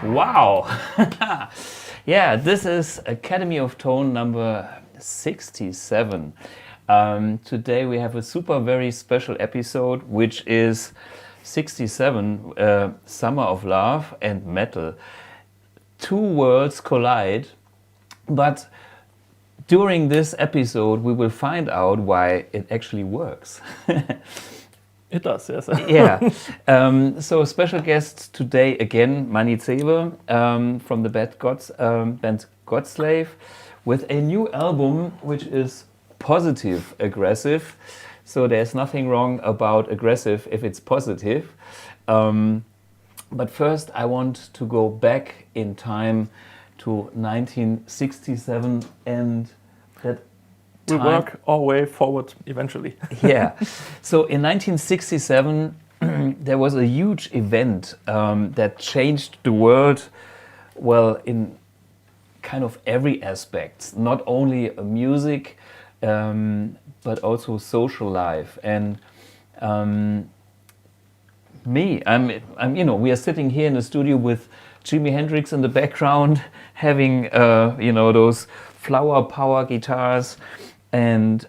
Wow! Yeah, this is Academy of Tone number 67. Today we have a super very special episode, which is 67, Summer of Love and Metal. Two worlds collide, but during this episode we will find out why it actually works. It does, yes. Yeah. So special guest today again, Manni Zewe from the band Godslave, with a new album which is positive aggressive. So there's nothing wrong about aggressive if it's positive. But first I want to go back in time to 1967 and that we work our way forward eventually. Yeah. So in 1967, there was a huge event that changed the world, well, in kind of every aspect, not only music, but also social life. And we are sitting here in the studio with Jimi Hendrix in the background, having, those flower power guitars. And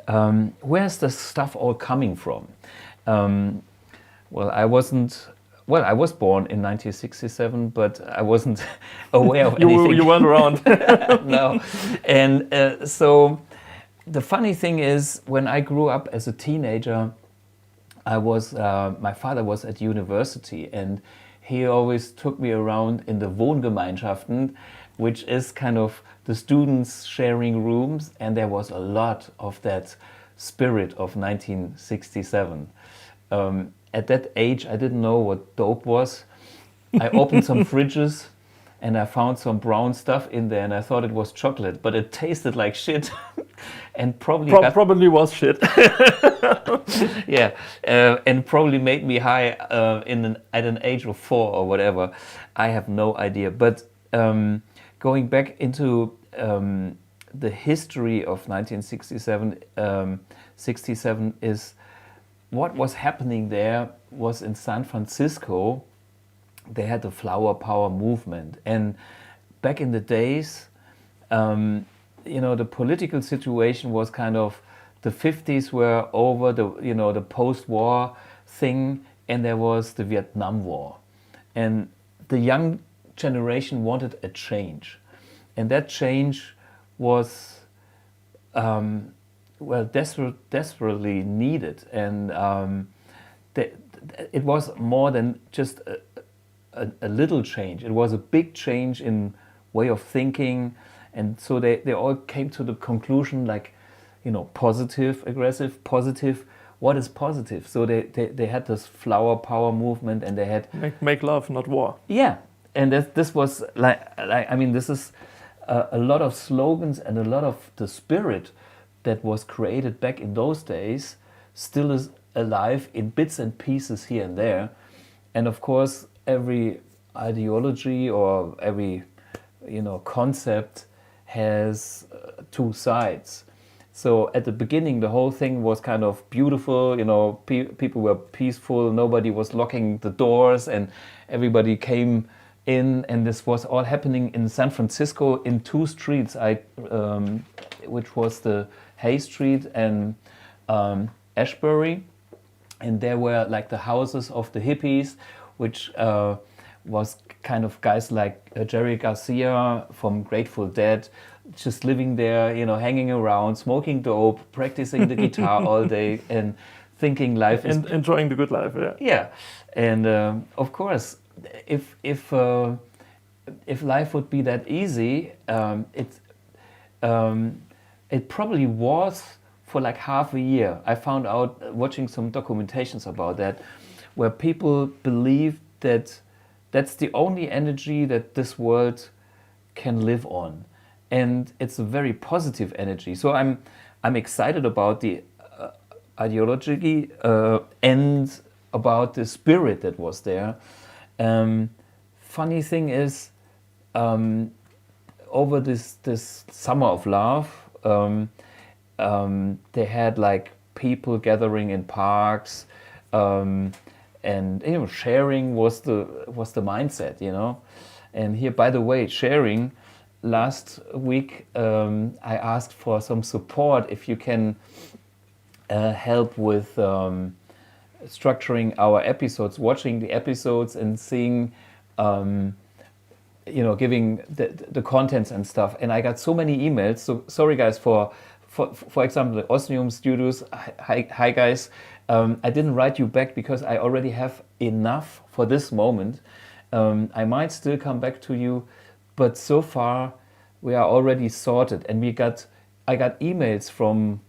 where's the stuff all coming from? I was born in 1967, but I wasn't aware of anything. You weren't around. No. And so the funny thing is, when I grew up as a teenager, my father was at university, and he always took me around in the Wohngemeinschaften, which is kind of the students sharing rooms, and there was a lot of that spirit of 1967. At that age, I didn't know what dope was. I opened some fridges and I found some brown stuff in there, and I thought it was chocolate, but it tasted like shit, and probably was shit. Yeah, and probably made me high at an age of 4 or whatever. I have no idea, but. Going back into the history of 1967, 67 is what was happening there was in San Francisco. They had the flower power movement, and back in the days, the political situation was kind of, the 50s were over, the post-war thing, and there was the Vietnam War, and the young generation wanted a change, and that change was desperately needed, and it was more than just a little change. It was a big change in way of thinking, and so they all came to the conclusion, like, positive, aggressive, positive. What is positive? So they had this flower power movement, and they had make love, not war. Yeah. And this was this is a lot of slogans, and a lot of the spirit that was created back in those days still is alive in bits and pieces here and there. And of course, every ideology or every concept has two sides. So at the beginning, the whole thing was kind of beautiful. People were peaceful. Nobody was locking the doors, and everybody came in, and this was all happening in San Francisco in two streets, which was the Hay Street and Ashbury, and there were like the houses of the hippies, which was kind of guys like Jerry Garcia from Grateful Dead, just living there, hanging around, smoking dope, practicing the guitar all day, and thinking life is enjoying the good life. Yeah, and of course, if life would be that easy, it probably was for like half a year. I found out watching some documentations about that, where people believe that that's the only energy that this world can live on, and it's a very positive energy. So I'm excited about the ideology and about the spirit that was there. Funny thing is, over this summer of love, they had like people gathering in parks, and sharing was the mindset, And here, by the way, sharing, last week I asked for some support if you can help with structuring our episodes, watching the episodes and seeing, giving the contents and stuff. And I got so many emails. So sorry guys for example, the Osmium Studios. Hi guys. I didn't write you back because I already have enough for this moment. I might still come back to you, but so far we are already sorted. And I got emails from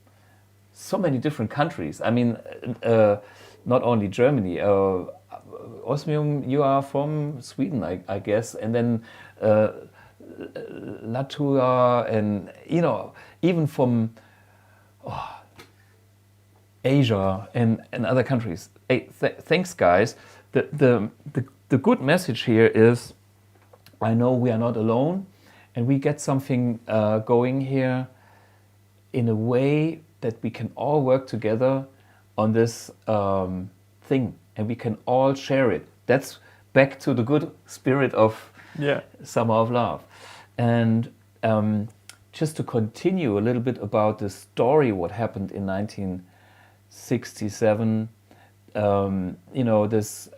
so many different countries. I mean, not only Germany. Osmium, you are from Sweden, I guess, and then Latvia, and even from Asia and other countries. Hey, thanks, guys. The good message here is, I know we are not alone, and we get something going here in a way that we can all work together on this thing, and we can all share it. That's back to the good spirit of Summer of Love. And just to continue a little bit about the story, what happened in 1967, this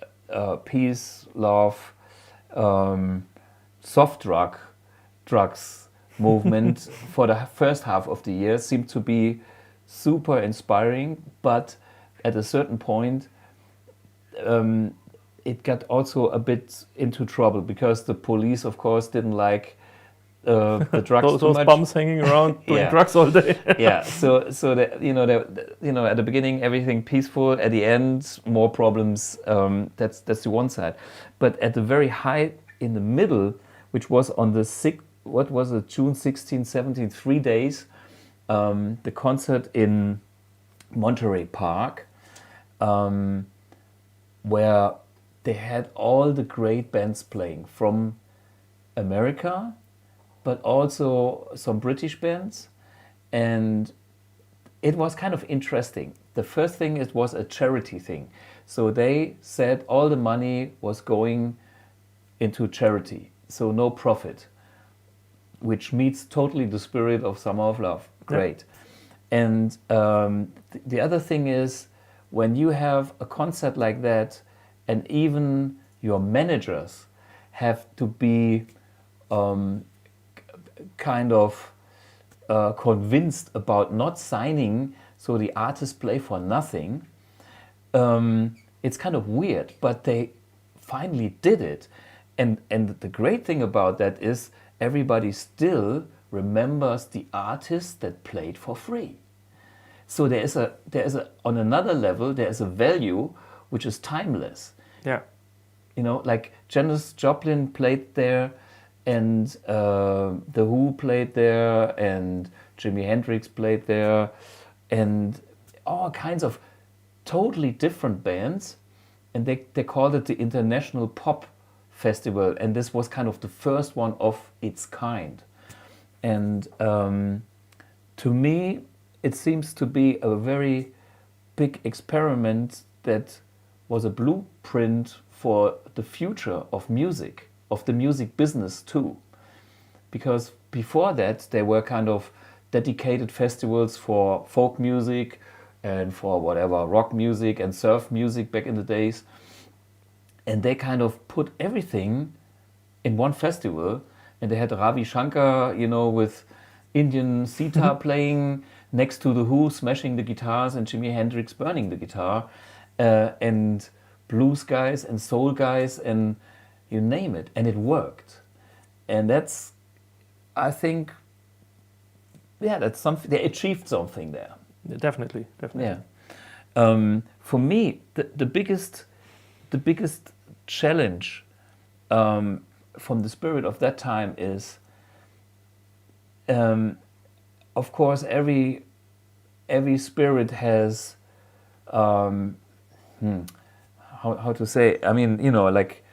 peace, love, soft drugs movement for the first half of the year seemed to be super inspiring, but at a certain point it got also a bit into trouble because the police, of course, didn't like the drugs too much. Those bums hanging around doing drugs all day. Yeah, so that at the beginning everything peaceful, at the end more problems. That's the one side, but at the very high in the middle, which was on the June 16, 17, 3 days, the concert in Monterey Park, where they had all the great bands playing from America, but also some British bands. And it was kind of interesting. The first thing, it was a charity thing. So they said all the money was going into charity, so no profit, which meets totally the spirit of Summer of Love. Great. Yeah. And the other thing is, when you have a concert like that, and even your managers have to be kind of convinced about not signing, so the artists play for nothing, it's kind of weird, but they finally did it. And the great thing about that is everybody still remembers the artists that played for free. So there is a on another level, there is a value which is timeless. Yeah. Like Janis Joplin played there, and The Who played there, and Jimi Hendrix played there, and all kinds of totally different bands. And they called it the International Pop Festival, and this was kind of the first one of its kind. And to me, it seems to be a very big experiment that was a blueprint for the future of music, of the music business too. Because before that, there were kind of dedicated festivals for folk music and for whatever, rock music and surf music back in the days. And they kind of put everything in one festival. And they had Ravi Shankar, with Indian sitar playing next to The Who, smashing the guitars, and Jimi Hendrix burning the guitar, and blues guys and soul guys, and you name it. And it worked. And that's, I think, that's something, they achieved something there. Definitely. Yeah. For me, the biggest challenge from the spirit of that time is, of course, every spirit has, how to say? I mean, like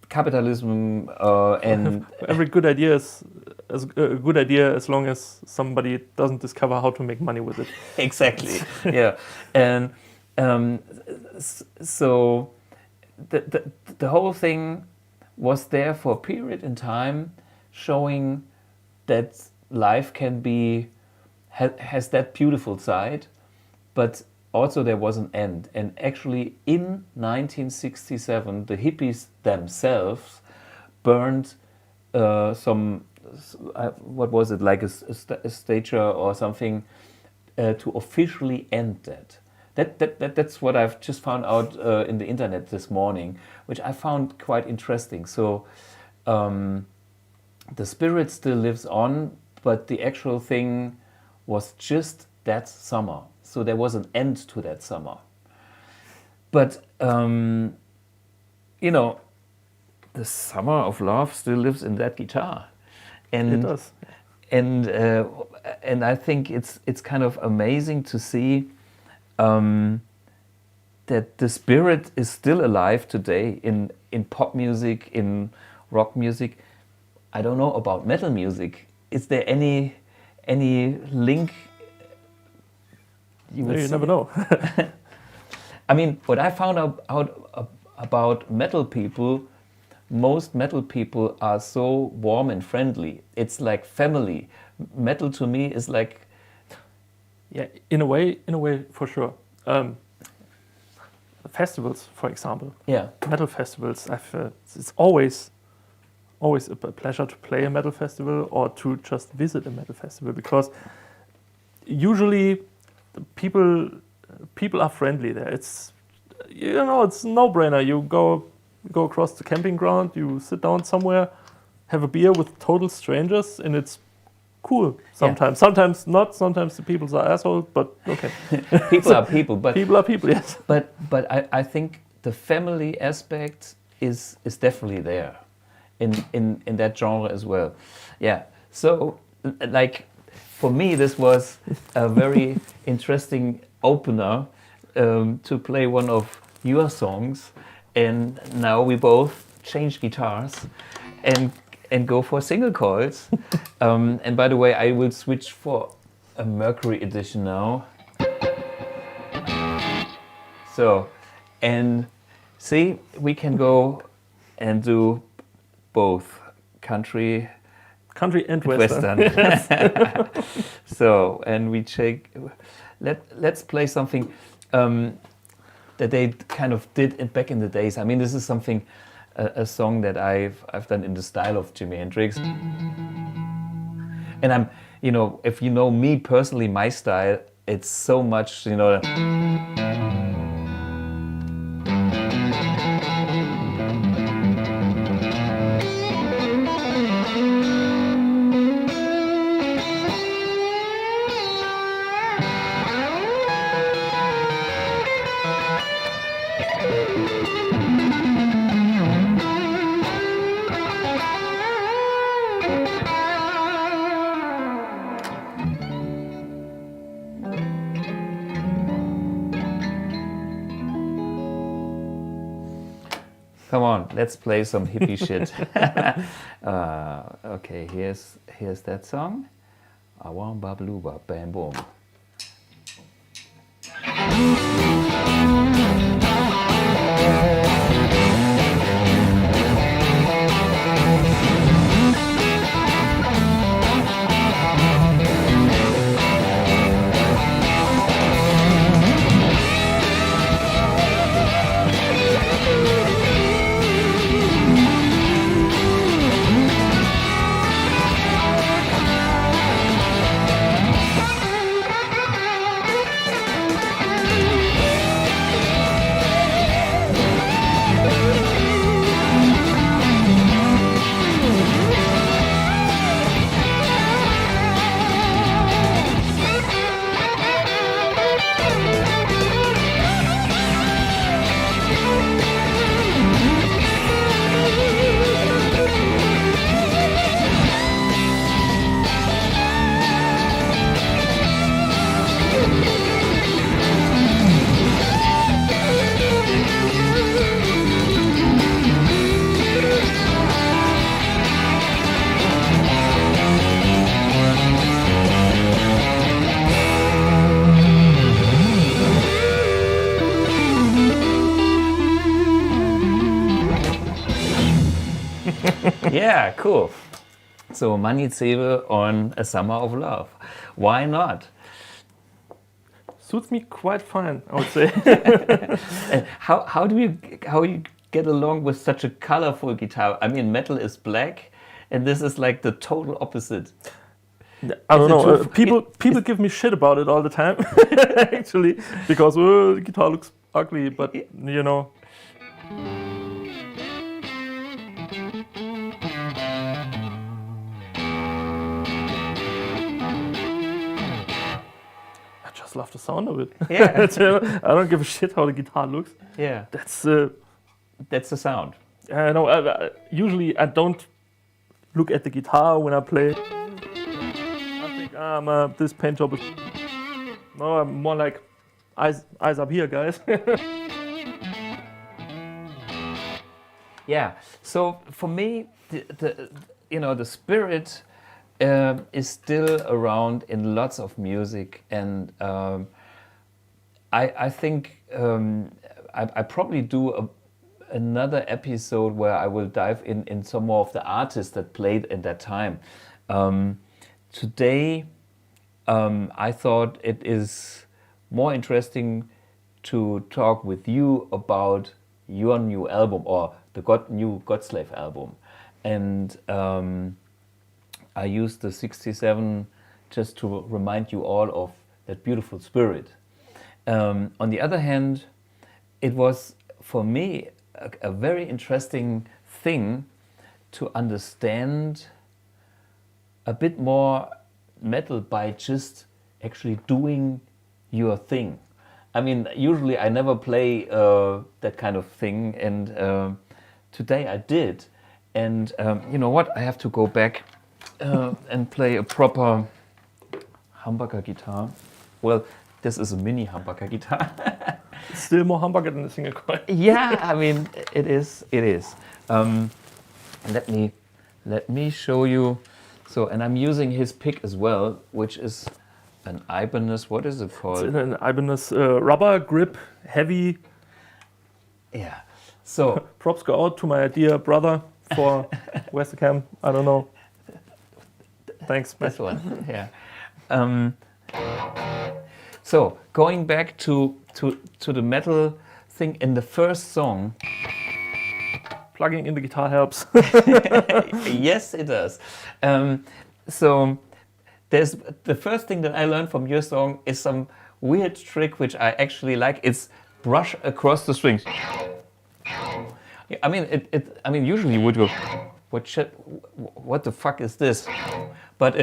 capitalism and every good idea is a good idea as long as somebody doesn't discover how to make money with it. Exactly. Yeah, and so the whole thing was there for a period in time, showing that life can be has that beautiful side, but also there was an end. And actually, in 1967, the hippies themselves burned some what was it, like a statue or something to officially end that. That's what I've just found out in the internet this morning, which I found quite interesting. So the spirit still lives on, but the actual thing was just that summer. So there was an end to that summer. But you know, the summer of love still lives in that guitar. And It does. And I think it's kind of amazing to see that the spirit is still alive today in pop music, in rock music. I don't know about metal music. Is there any link? You never know. I mean, what I found out about metal people, most metal people are so warm and friendly. It's like family. Metal to me is like, Yeah, in a way, for sure. Festivals, for example, yeah, metal festivals. It's always a pleasure to play a metal festival or to just visit a metal festival, because usually the people are friendly there. It's it's a no-brainer. You go across the camping ground, you sit down somewhere, have a beer with total strangers, and it's cool sometimes. Yeah. Sometimes not. Sometimes the people are assholes, but okay. People are people, but people are people. Yes. But I think the family aspect is definitely there in that genre as well. Yeah. So like for me, this was a very interesting opener to play one of your songs, and now we both change guitars and go for single coils. And by the way, I will switch for a Mercury edition now. So, and see, we can go and do both country and western. So, and we let's play something that they kind of did back in the days. I mean, this is something, a song that I've done in the style of Jimi Hendrix. And I'm, if you know me personally, my style, it's so much, Come on, let's play some hippie shit. Okay, here's that song. Awam babluba bam boom. Yeah, cool. So Manni Zewe on A Summer of Love. Why not? Suits me quite fine, I would say. And how you get along with such a colorful guitar? I mean, metal is black, and this is like the total opposite. I don't Is it know. too People give me shit about it all the time, actually, because the guitar looks ugly. But you know, I just love the sound of it. Yeah. I don't give a shit how the guitar looks. Yeah, That's that's the sound. I know. Usually, I don't look at the guitar when I play. I think this paint job is. No, I'm more like eyes up here, guys. Yeah. So for me, the spirit is still around in lots of music, and I think I probably do another episode where I will dive in some more of the artists that played in that time. Today, I thought it is more interesting to talk with you about your new album, or the new Godslave album. And I used the 67 just to remind you all of that beautiful spirit. On the other hand, it was for me a very interesting thing to understand a bit more metal by just actually doing your thing. I mean, usually I never play that kind of thing, and today I did. And you know what? I have to go back and play a proper humbucker guitar. Well, this is a mini humbucker guitar. It's still more humbucker than a single coil. Yeah, I mean, it is. It is. Let me show you. So, and I'm using his pick as well, which is an Ibanez. What is it called? It's an Ibanez rubber grip, heavy. Yeah. So Props go out to my dear brother for where's the cam? I don't know. Thanks, man. this one. Yeah. So going back to the metal thing in the first song. Plugging in the guitar helps. Yes, it does. So there's the first thing that I learned from your song is some weird trick which I actually like. It's brush across the strings. I mean, I mean, usually you would go, what the fuck is this? But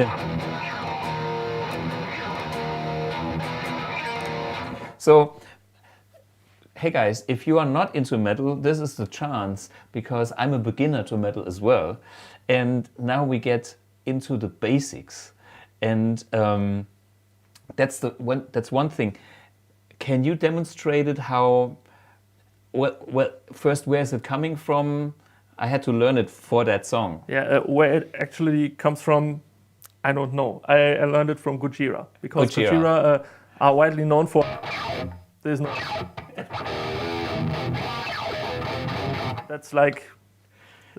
so, hey guys, if you are not into metal, this is the chance, because I'm a beginner to metal as well. And now we get into the basics. And that's one thing. Can you demonstrate it how, well, first, where is it coming from? I had to learn it for that song. Yeah, where it actually comes from, I don't know. I learned it from Gojira, because Gojira are widely known for. There's no. That's like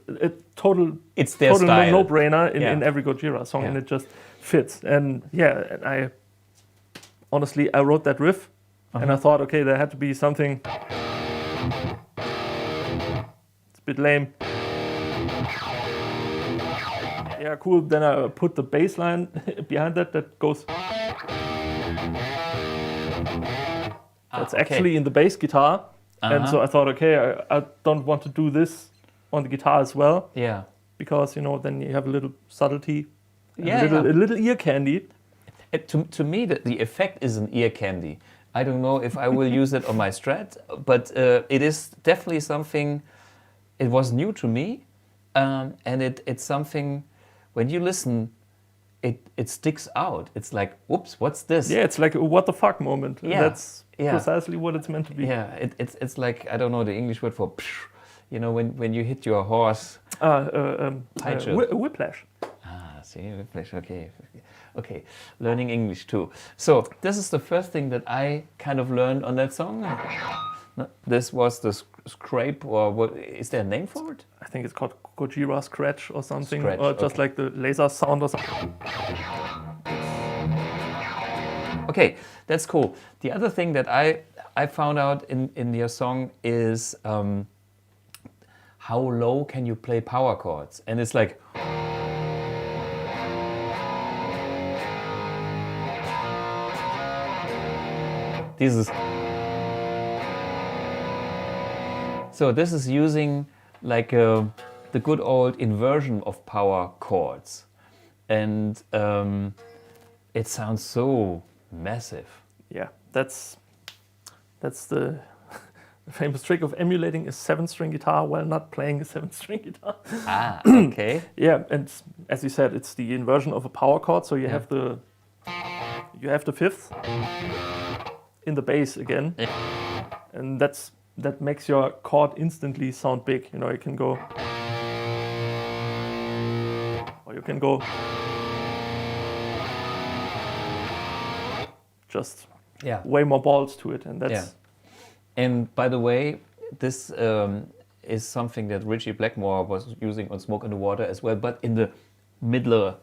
a total. It's their total style. no-brainer in every Gojira song, and it just fits. And yeah, and I honestly I wrote that riff, and I thought, okay, there had to be something. It's a bit lame. Yeah, cool. Then I put the bass line behind that goes. That's actually in the bass guitar. And so I thought, okay, I don't want to do this on the guitar as well. Yeah. Because, you know, then you have a little subtlety, Yeah, a little ear candy. To me, the effect is an ear candy. I don't know if I will use it on my Strat, but it is definitely something. It was new to me, and it's something. When you listen, it sticks out. It's like, whoops, what's this? Yeah, it's like a what the fuck moment. Yeah. That's precisely what it's meant to be. Yeah, it's like, I don't know the English word for, psh, you know, when you hit your horse. Whiplash. Ah, see, whiplash. Okay, learning English too. So this is the first thing that I kind of learned on that song. No, this was the scrape, or what is there a name for it? I think it's called Gojira scratch or something, Scratch, or just okay. like the laser sound or something. Okay, that's cool. The other thing that I found out in your song is how low can you play power chords? And it's like, this is, so this is using like the good old inversion of power chords, and it sounds so massive. Yeah, that's the famous trick of emulating a 7-string guitar while not playing a 7-string guitar. Ah, okay. Yeah, and as you said, it's the inversion of a power chord. So you have the fifth in the bass again, and that makes your chord instantly sound big. You know, you can go, or you can go, just way more balls to it, and that's. Yeah. And by the way, this is something that Richie Blackmore was using on Smoke in the Water as well, but in the middler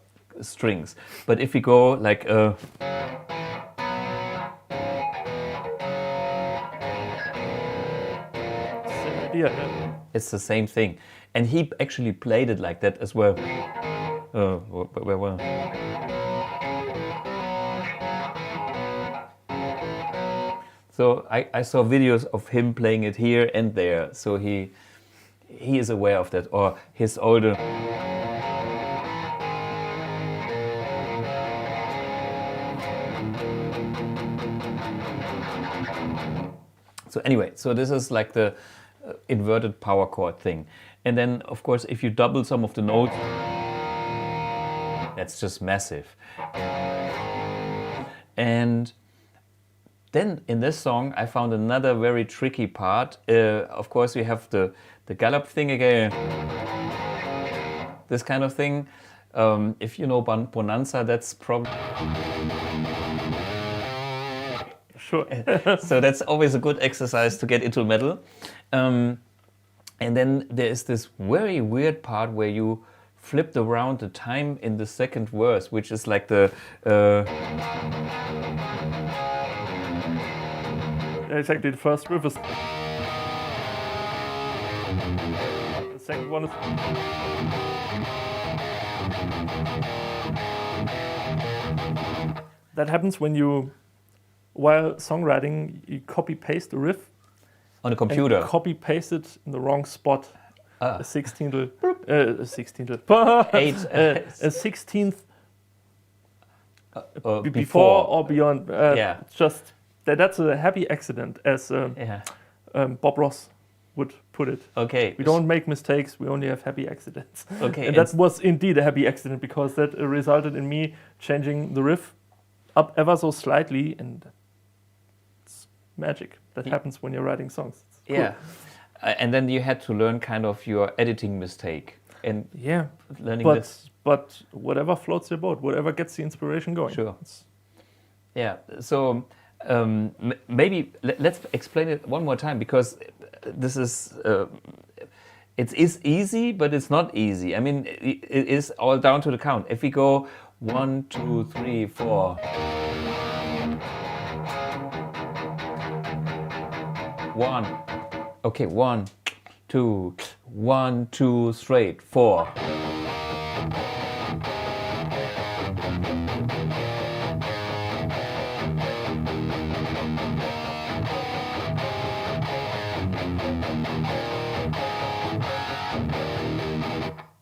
strings. But if we go like it's the same thing, and he actually played it like that as well. Where? So I saw videos of him playing it here and there. So he is aware of that, or his older. So anyway, so this is like the inverted power chord thing. And then, of course, if you double some of the notes, that's just massive. And then in this song, I found another very tricky part. Of course, we have the gallop thing again, this kind of thing. If you know Bonanza, that's probably... Sure. So that's always a good exercise to get into metal. And then there is this very weird part where you flipped around the time in the second verse, which is like the... Exactly, the first riff is... The second one is... That happens when you, while songwriting, you copy-paste the riff. On a computer. And copy-paste it in the wrong spot. Ah. A 16th... a 16th... a 16th... before or beyond. Yeah. Just... That's a happy accident, as Bob Ross would put it. Okay. We don't make mistakes, we only have happy accidents. Okay. And that was indeed a happy accident, because that resulted in me changing the riff up ever so slightly, and it's magic. That happens when you're writing songs. It's cool. Yeah. And then you had to learn kind of your editing mistake. And learning this. But whatever floats your boat, whatever gets the inspiration going. Sure. Yeah. So... maybe let's explain it one more time, because this is it is easy, but it's not easy. I mean, it is all down to the count. If we go 1, 2, 3, 4, 1, okay, 1, 2, 1, 2, straight, 4.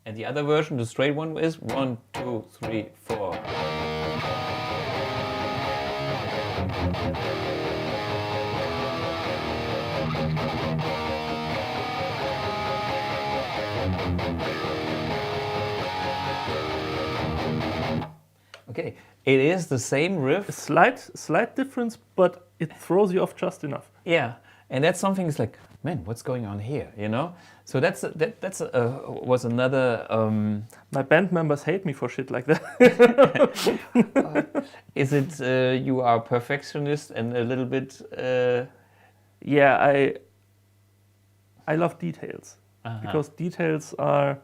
And the other version, the straight one, is 1, 2, 3, 4. Okay, it is the same riff. A slight difference, but it throws you off just enough. Yeah, and that's something. It's like, man, what's going on here? You know. So that's was another. My band members hate me for shit like that. Is it you are a perfectionist and a little bit? Yeah, I love details, because details are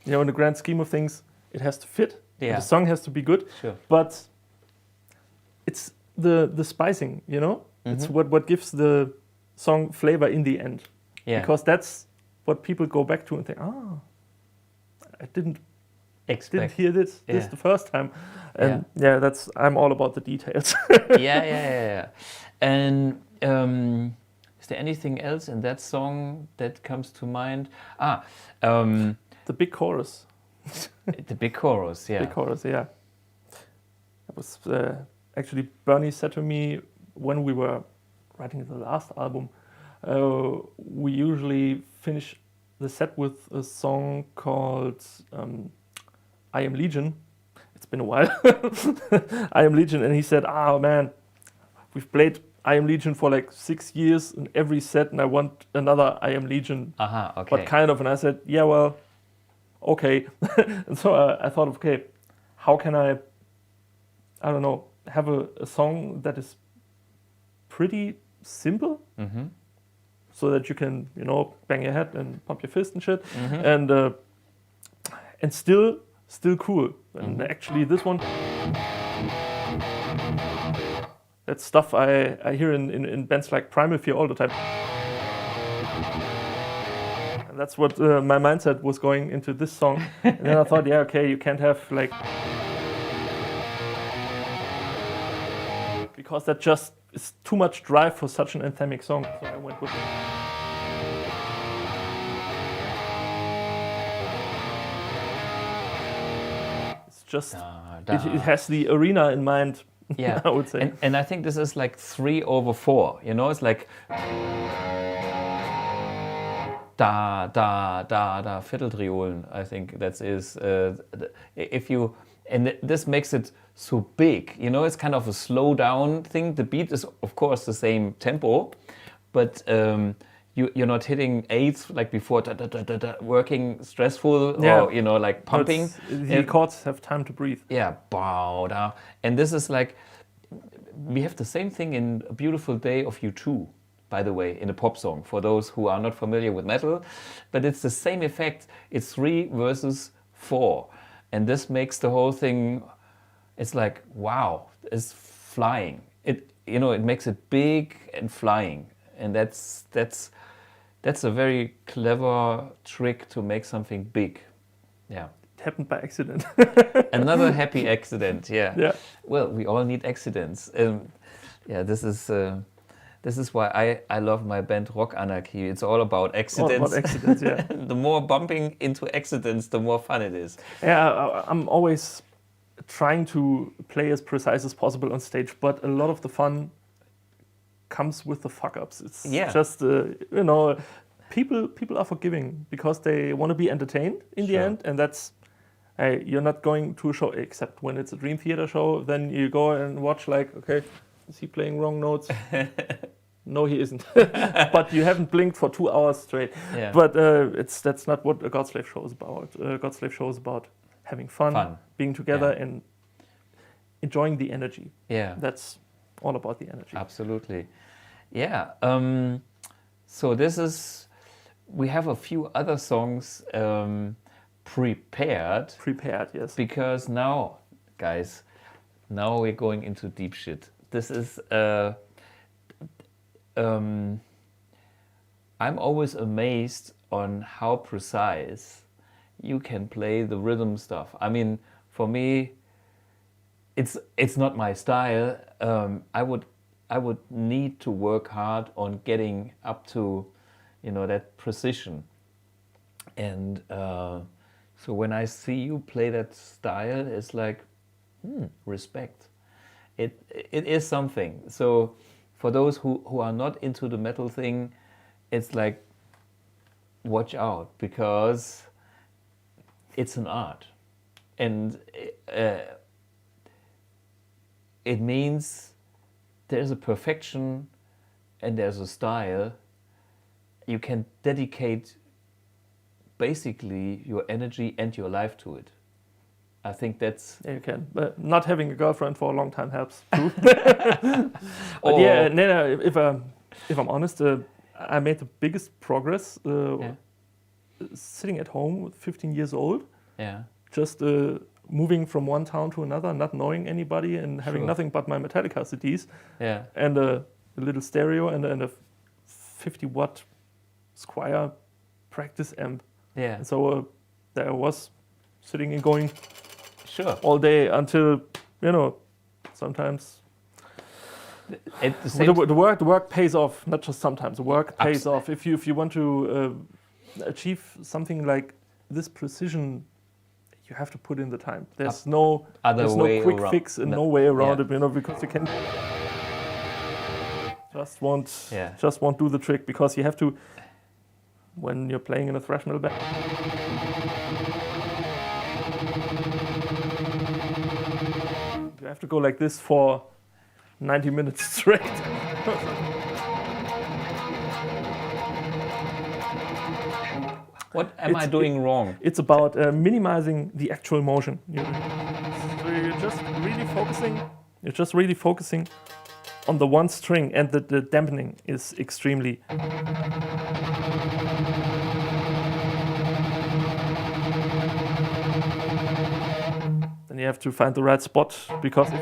in the grand scheme of things, it has to fit. Yeah. The song has to be good. Sure. But it's the spicing, It's what gives the song flavor in the end. Yeah. Because that's what people go back to and think, I didn't hear this the first time. And I'm all about the details. yeah. And is there anything else in that song that comes to mind? The big chorus. The big chorus, yeah. Big chorus, yeah. It was actually Bernie said to me when we were writing the last album, we usually finish the set with a song called I Am Legion. It's been a while. I Am Legion, and he said, man, we've played I Am Legion for like 6 years in every set, and I want another I Am Legion. Okay. What kind of? And I said, yeah, well, okay. And so I thought, okay, how can I don't know, have a song that is pretty simple, so that you can, bang your head and pump your fist and shit, and still cool. And actually, this one, that's stuff I hear in bands like Primal Fear all the time. And that's what my mindset was going into this song. And then I thought, yeah, okay, you can't have like, because that just is too much drive for such an anthemic song. So I went with it. It's just, it has the arena in mind, yeah. I would say. And I think this is like 3/4. It's like da, da, da, da, Vierteltriolen. I think that is, if you, and this makes it so big, it's kind of a slow down thing. The beat is of course the same tempo, but you're not hitting eighths like before, da, da, da, da, da, working stressful, or like pumping. The chords have time to breathe. Yeah, bow, da. And this is like, we have the same thing in A Beautiful Day of U2, by the way, in a pop song, for those who are not familiar with metal, but it's the same effect. It's 3 versus 4, and this makes the whole thing, it's like, wow, it's flying. It makes it big and flying, and that's a very clever trick to make something big. Yeah. It happened by accident. Another happy accident. Yeah. Yeah. Well, we all need accidents. This is why I love my band Rock Anarchy. It's all about accidents. All about accidents, yeah. The more bumping into accidents, the more fun it is. Yeah, I'm always trying to play as precise as possible on stage, but a lot of the fun comes with the fuck-ups. It's just, people are forgiving because they want to be entertained in the end, and that's, you're not going to a show, except when it's a Dream Theater show, then you go and watch like, okay, is he playing wrong notes? No, he isn't. But you haven't blinked for 2 hours straight. Yeah. But that's not what a Godslave show is about. A Godslave show is about having fun. Being together and enjoying the energy. Yeah. That's all about the energy. Absolutely. Yeah. So we have a few other songs prepared. Prepared, yes. Because now, guys, we're going into deep shit. This is, I'm always amazed on how precise you can play the rhythm stuff. I mean, for me, it's not my style. I would need to work hard on getting up to, that precision. And so when I see you play that style, it's like, respect. It is something. So for those who are not into the metal thing, it's like, watch out, because it's an art. And it means there's a perfection and there's a style. You can dedicate basically your energy and your life to it. I think that's... Yeah, you can. But not having a girlfriend for a long time helps too. But if I'm honest, I made the biggest progress sitting at home, 15 years old, Yeah. just moving from one town to another, not knowing anybody, and having Sure. nothing but my Metallica CDs Yeah. and a little stereo and a 50-watt Squier practice amp. Yeah. And so there I was sitting and going Sure. all day until, sometimes At the same the work pays off. Not just sometimes, the work pays off. If you want to achieve something like this precision, you have to put in the time. There's no quick around. fix and no way around Yeah. it, because you can Yeah. just won't do the trick, because you have to, when you're playing in a thrash metal band, you have to go like this for 90 minutes straight. What am I doing wrong? It's about minimizing the actual motion. So you're just really focusing on the one string, and the dampening is extremely. Then you have to find the right spot, because if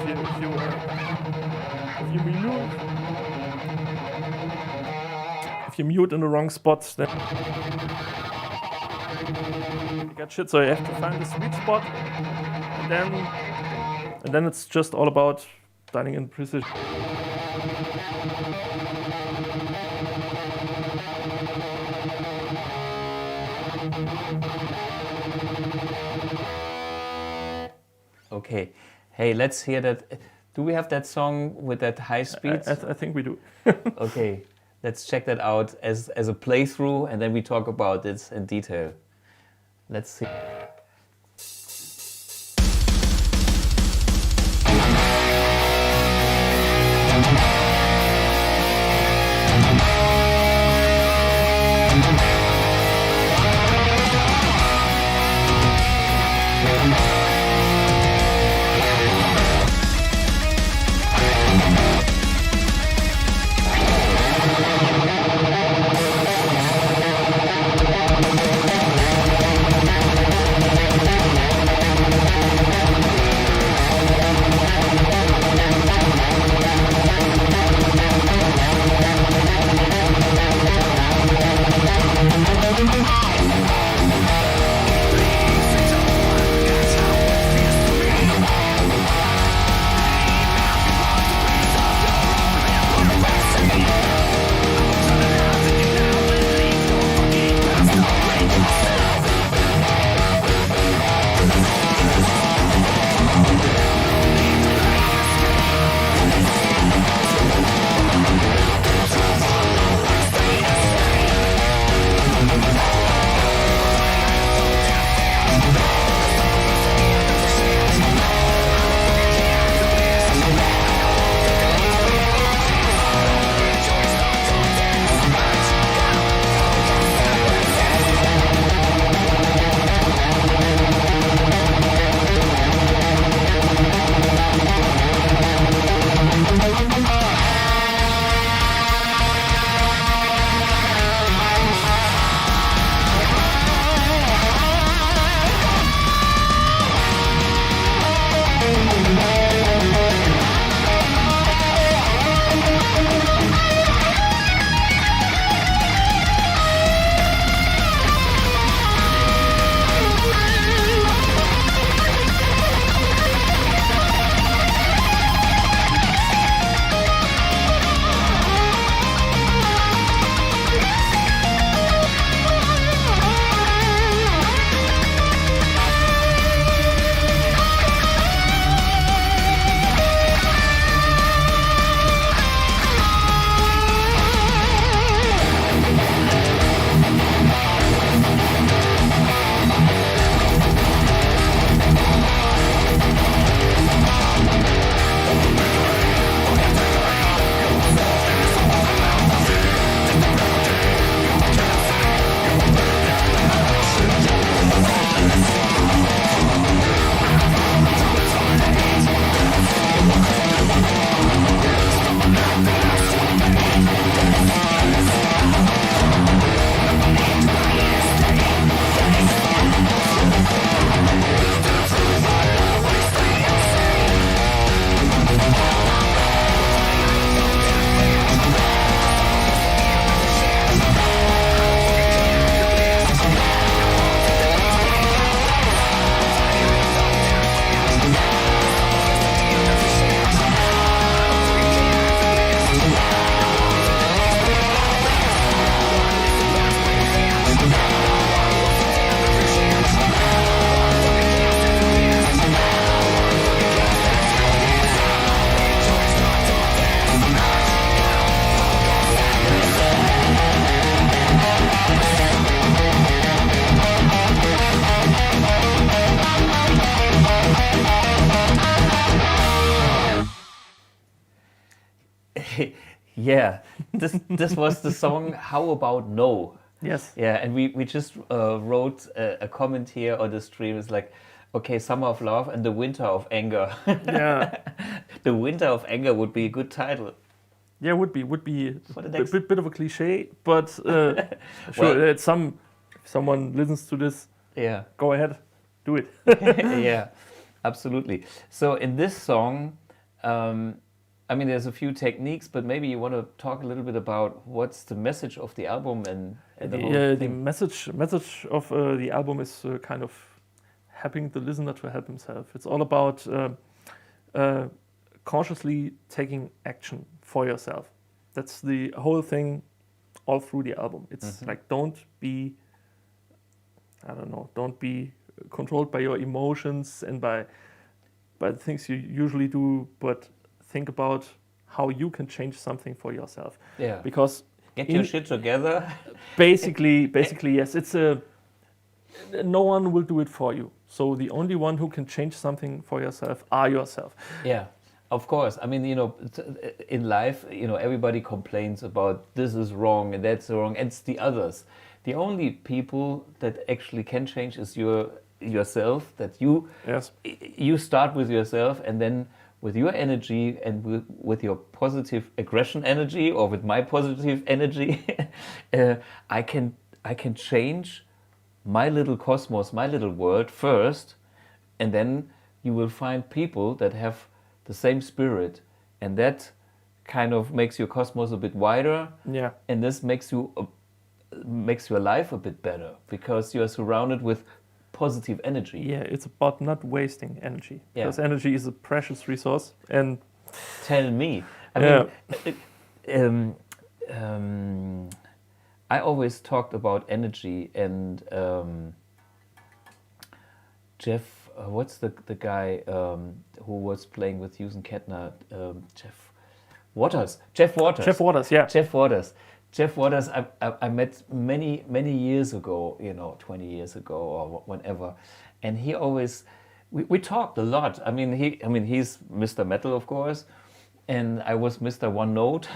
you mute in the wrong spot, then you get shit. So you have to find the sweet spot, and then it's just all about dialing in precision. Okay. Hey, let's hear that. Do we have that song with that high speed? I think we do. Okay. Let's check that out as a playthrough, and then we talk about this in detail. Let's see. Yeah, this was the song "How About No." Yes. Yeah, and we just wrote a comment here on the stream. It's like, okay, summer of love and the winter of anger. Yeah. The winter of anger would be a good title. Yeah, would be For the a next- bit of a cliche, but sure. Well- If someone listens to this, Yeah. go ahead, do it. Yeah, absolutely. So in this song, I mean, there's a few techniques, but maybe you want to talk a little bit about what's the message of the album and the whole The thing. message of the album is kind of helping the listener to help himself. It's all about consciously taking action for yourself. That's the whole thing all through the album. It's like, don't be controlled by your emotions and by the things you usually do, but think about how you can change something for yourself. Yeah. Because Get your shit together. basically yes, it's no one will do it for you. So the only one who can change something for yourself are yourself. Yeah, of course. I mean, in life, everybody complains about this is wrong and that's wrong, and it's the others. The only people that actually can change is yourself. That you start with yourself, and then with your energy and with your positive aggression energy, or with my positive energy, I can change my little cosmos, my little world first, and then you will find people that have the same spirit, and that kind of makes your cosmos a bit wider. Yeah. And this makes your life a bit better because you are surrounded with positive energy. Yeah, it's about not wasting energy. Yeah. Because energy is a precious resource. And Tell me. I mean, I always talked about energy, and Jeff, what's the guy who was playing with Hughes and Kettner? Jeff Waters, yeah. Jeff Waters, I met many years ago, 20 years ago or whenever, and he always, we talked a lot. I mean, he's Mr. Metal, of course, and I was Mr. One Note,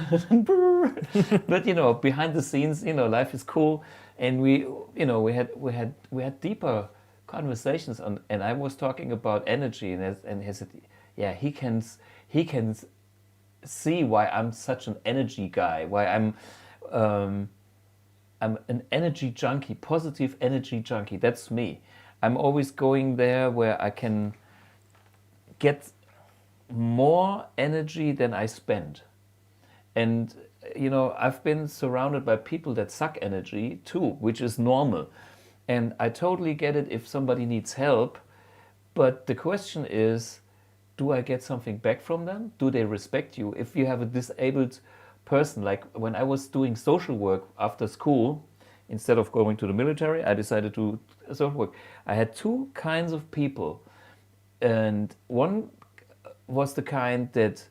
but behind the scenes, life is cool, and we had deeper conversations on, and I was talking about energy, and he said, yeah, he can see why I'm such an energy guy, why I'm an energy junkie, positive energy junkie. That's me. I'm always going there where I can get more energy than I spend. And I've been surrounded by people that suck energy too, which is normal. And I totally get it if somebody needs help, but the question is, do I get something back from them? Do they respect you? If you have a disabled person, like when I was doing social work after school, instead of going to the military, I decided to do social work. I had two kinds of people, and one was the kind that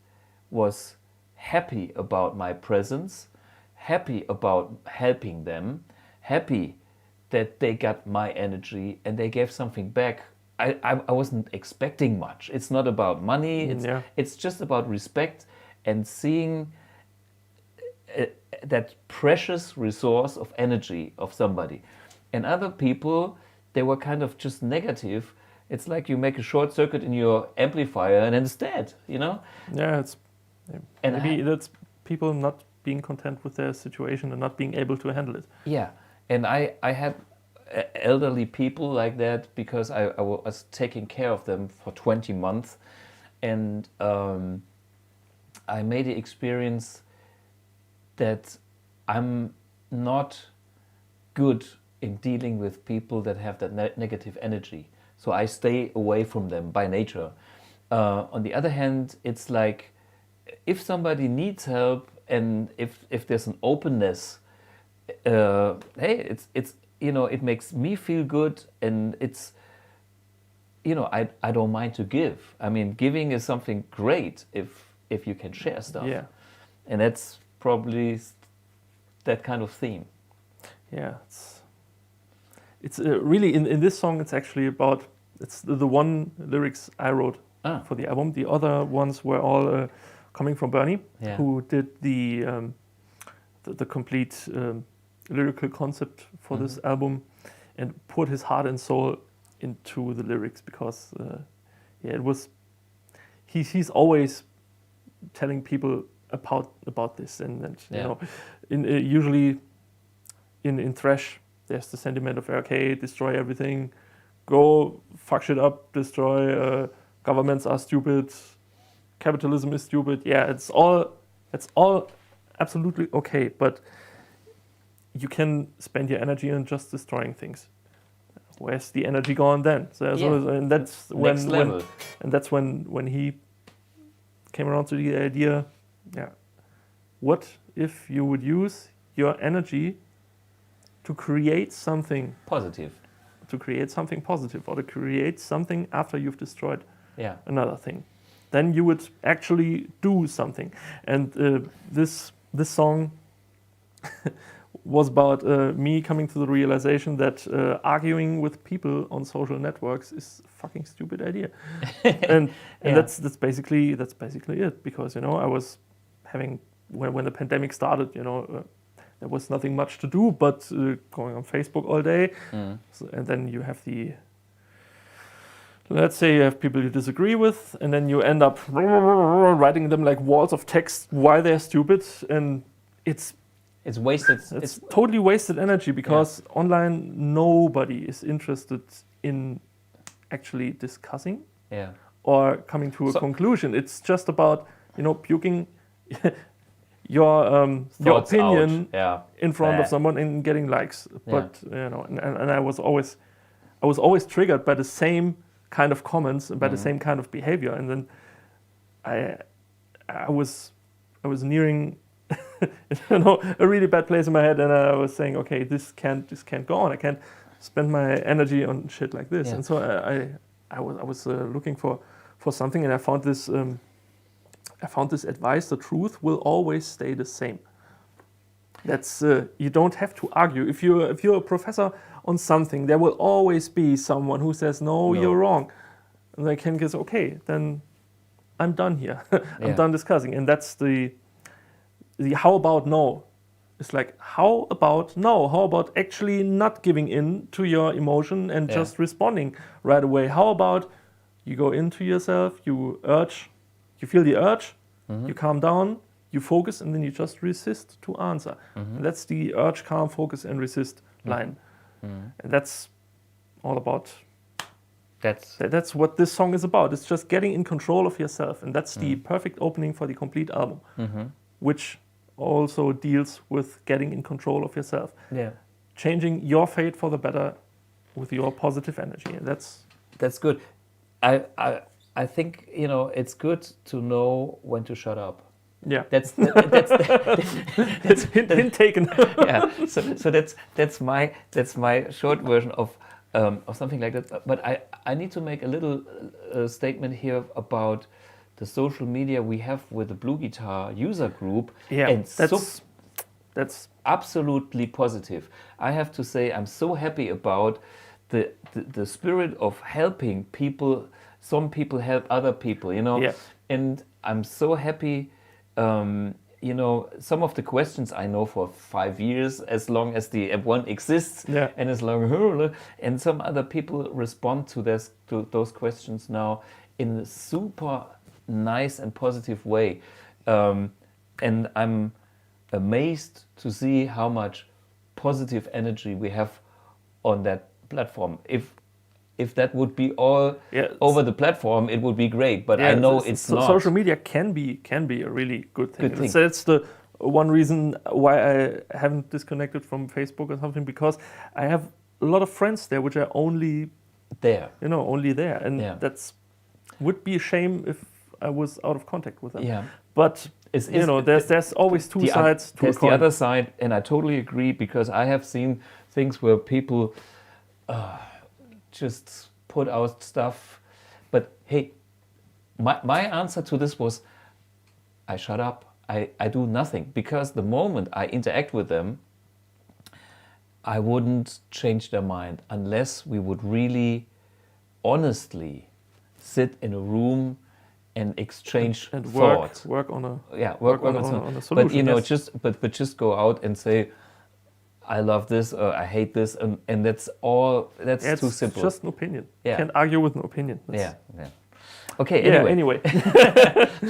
was happy about my presence, happy about helping them, happy that they got my energy and they gave something back. I wasn't expecting much. It's not about money. It's just about respect and seeing that precious resource of energy of somebody. And other people, they were kind of just negative. It's like you make a short circuit in your amplifier and then it's dead, Yeah, And maybe that's people not being content with their situation and not being able to handle it. Yeah, and I had elderly people like that because I was taking care of them for 20 months, and I made the experience that I'm not good in dealing with people that have that negative energy. So I stay away from them by nature. On the other hand, it's like if somebody needs help and if there's an openness, hey, it's it makes me feel good, and it's I don't mind to give. I mean, giving is something great if you can share stuff. Yeah, and that's probably that kind of theme. Yeah, it's really in this song. It's actually about the one lyrics I wrote for the album. The other ones were all coming from Bernie, Yeah. who did the complete lyrical concept for this album, and put his heart and soul into the lyrics, because it was he's always telling people about this, and you know, usually in thrash there's the sentiment of, okay, destroy everything, go fuck shit up, destroy, governments are stupid, capitalism is stupid. Yeah, it's all absolutely okay, but you can spend your energy on just destroying things. Where's the energy gone then? And that's when he came around to the idea, what if you would use your energy to create something positive, or to create something after you've destroyed another thing? Then you would actually do something. And this song was about me coming to the realization that arguing with people on social networks is a fucking stupid idea. and that's basically it, because, you know, I was having, when the pandemic started, you know, there was nothing much to do but going on Facebook all day. And then you have let's say you have people you disagree with, and then you end up writing them like walls of text why they're stupid, and it's wasted. It's totally wasted energy, because online nobody is interested in actually discussing or coming to a conclusion. It's just about, you know, puking your opinion in front of someone and getting likes. But you know, and I was always triggered by the same kind of comments and by the same kind of behavior. And then I was nearing you know, a really bad place in my head, and I was saying, okay, this can't go on. I can't spend my energy on shit like this. And so I was looking for something, and I found this advice: the truth will always stay the same. That's you don't have to argue. If you're a professor on something, there will always be someone who says, no, you're wrong, and they can guess, okay, then I'm done here. I'm done discussing. And that's the how about no? It's like, how about no? How about actually not giving in to your emotion and just responding right away? How about you go into yourself, you feel the urge, you calm down, you focus, and then you just resist to answer. And that's the urge, calm, focus, and resist line. And that's all about. That's what this song is about. It's just getting in control of yourself, and that's the perfect opening for the complete album, which also deals with getting in control of yourself, changing your fate for the better with your positive energy. And that's good. I think, you know, it's good to know when to shut up. Yeah, that's hint taken. So that's my short version of something like that. But I need to make a little statement here about the social media we have with the BluGuitar user group. And that's absolutely positive. I have to say, I'm so happy about the spirit of helping people. Some people help other people, you know. And I'm so happy. You know, some of the questions I know for 5 years, as long as the F1 exists, and as long, and some other people respond to those questions now in a super nice and positive way, and I'm amazed to see how much positive energy we have on that platform. If that would be all over the platform, it would be great. But I know it's not. Social media can be a really good thing. So that's the one reason why I haven't disconnected from Facebook or something, because I have a lot of friends there which are only there. You know, only there, and that's would be a shame if I was out of contact with them. But you know, there's always two sides to a coin. There's the other side, and I totally agree, because I have seen things where people just put out stuff. But hey, my answer to this was, I shut up. I do nothing, because the moment I interact with them, I wouldn't change their mind unless we would really honestly sit in a room and exchange and thoughts. work on a Work on a solution. But you know, yes. but just go out and say, I love this or I hate this, and that's all. That's Yeah, too it's simple. just an opinion. Yeah. Can't argue with an opinion. Yeah. Okay. Yeah. Anyway,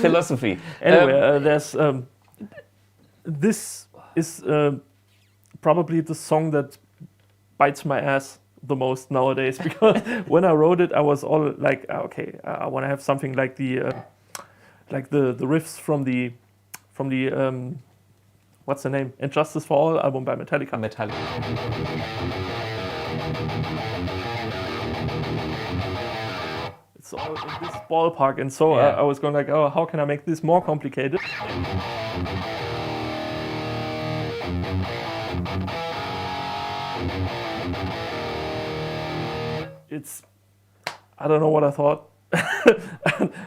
philosophy. Anyway, there's this is probably the song that bites my ass the most nowadays, because when I wrote it, I was all like, okay, I want to have something like the riffs from the what's the name? And Justice for All album by Metallica. It's all in this ballpark, and so I was going like, oh, how can I make this more complicated? I don't know what I thought,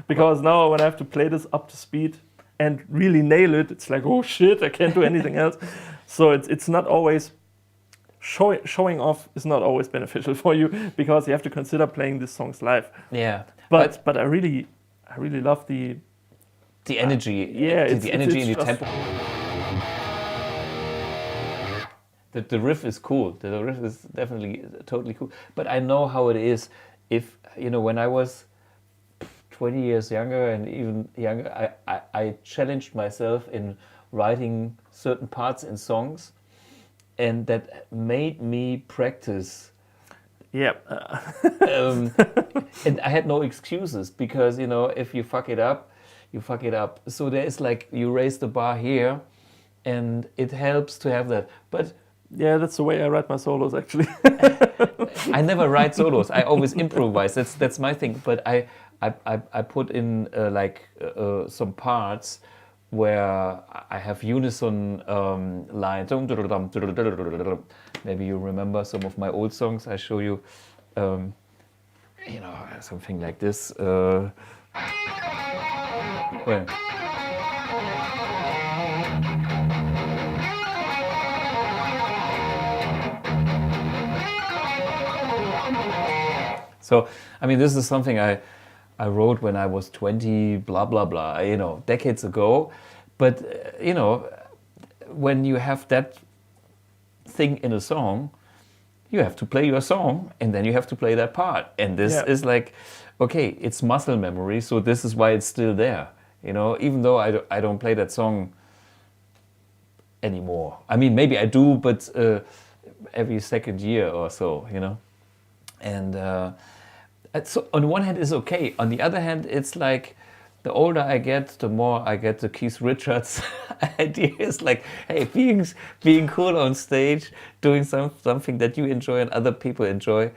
because now when I have to play this up to speed and really nail it, it's like, oh shit, I can't do anything else. So it's not always showing off is not always beneficial for you, because you have to consider playing these songs live. Yeah, but I really love the energy. The energy and the tempo. The riff is cool. The riff is definitely totally cool. But I know how it is. If you know, when I was 20 years younger and even younger, I challenged myself in writing certain parts in songs, and that made me practice. Yeah. And I had no excuses, because you know, if you fuck it up, you fuck it up. So there is like, you raise the bar here, and it helps to have that. But yeah, that's the way I write my solos, actually. I never write solos. I always improvise. That's my thing. But I put in some parts where I have unison lines. Maybe you remember some of my old songs. I show you, something like this. Well. So, I mean, this is something I wrote when I was 20, blah, blah, blah, you know, decades ago. But, you know, when you have that thing in a song, you have to play your song, and then you have to play that part. And this is like, okay, it's muscle memory, so this is why it's still there. You know, even though I don't play that song anymore. I mean, maybe I do, but every second year or so, you know. And so on one hand it's okay. On the other hand, it's like, the older I get, the more I get the Keith Richards idea. Is like, hey, being cool on stage, doing something that you enjoy and other people enjoy,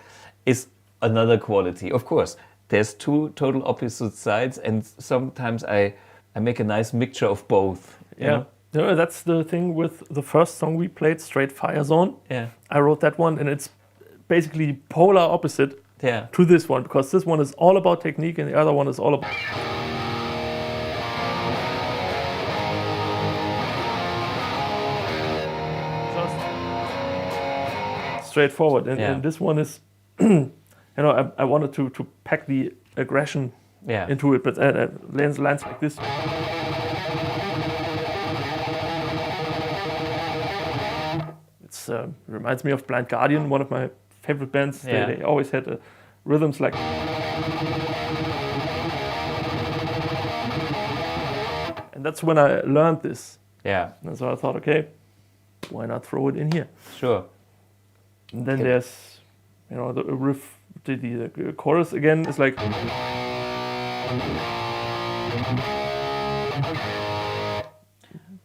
is another quality. Of course, there's two total opposite sides, and sometimes I make a nice mixture of both. You know? No, that's the thing with the first song we played, Straight Fire Zone. Yeah, I wrote that one, and it's basically polar opposite to this one, because this one is all about technique and the other one is all about just straightforward. And this one is, you know, I wanted to pack the aggression into it, but lines like this. It reminds me of Blind Guardian, one of my favorite bands. They always had rhythms like. And that's when I learned this. Yeah. And so I thought, okay, why not throw it in here? Sure. And then there's, you know, the riff, the chorus again is like.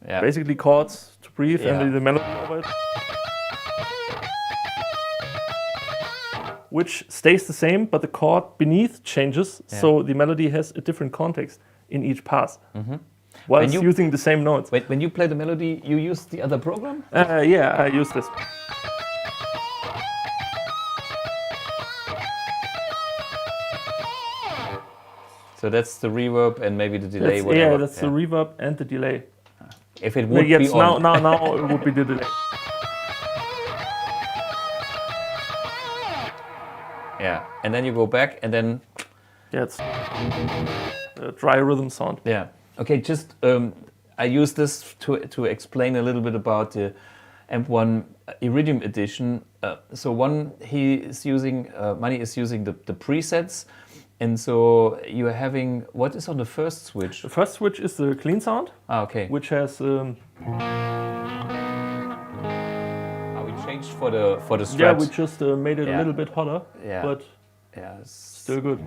Basically chords to breathe and the melody over it. Which stays the same, but the chord beneath changes, so the melody has a different context in each pass. Mm-hmm. While using the same notes. When you play the melody, you use the other program? Yeah, I use this. So that's the reverb and maybe the delay. That's the reverb and the delay. If it would be on. Now it would be the delay. Yeah, and then you go back, and then Yeah, it's a dry rhythm sound. Yeah. Okay, just I use this to explain a little bit about the Amp1 Iridium Edition. So Manni is using the presets, and so you're having, what is on the first switch? The first switch is the clean sound, Okay. which has We changed for the strat. yeah, we just made it a Yeah. little bit hotter, Yeah. but Yeah. still good.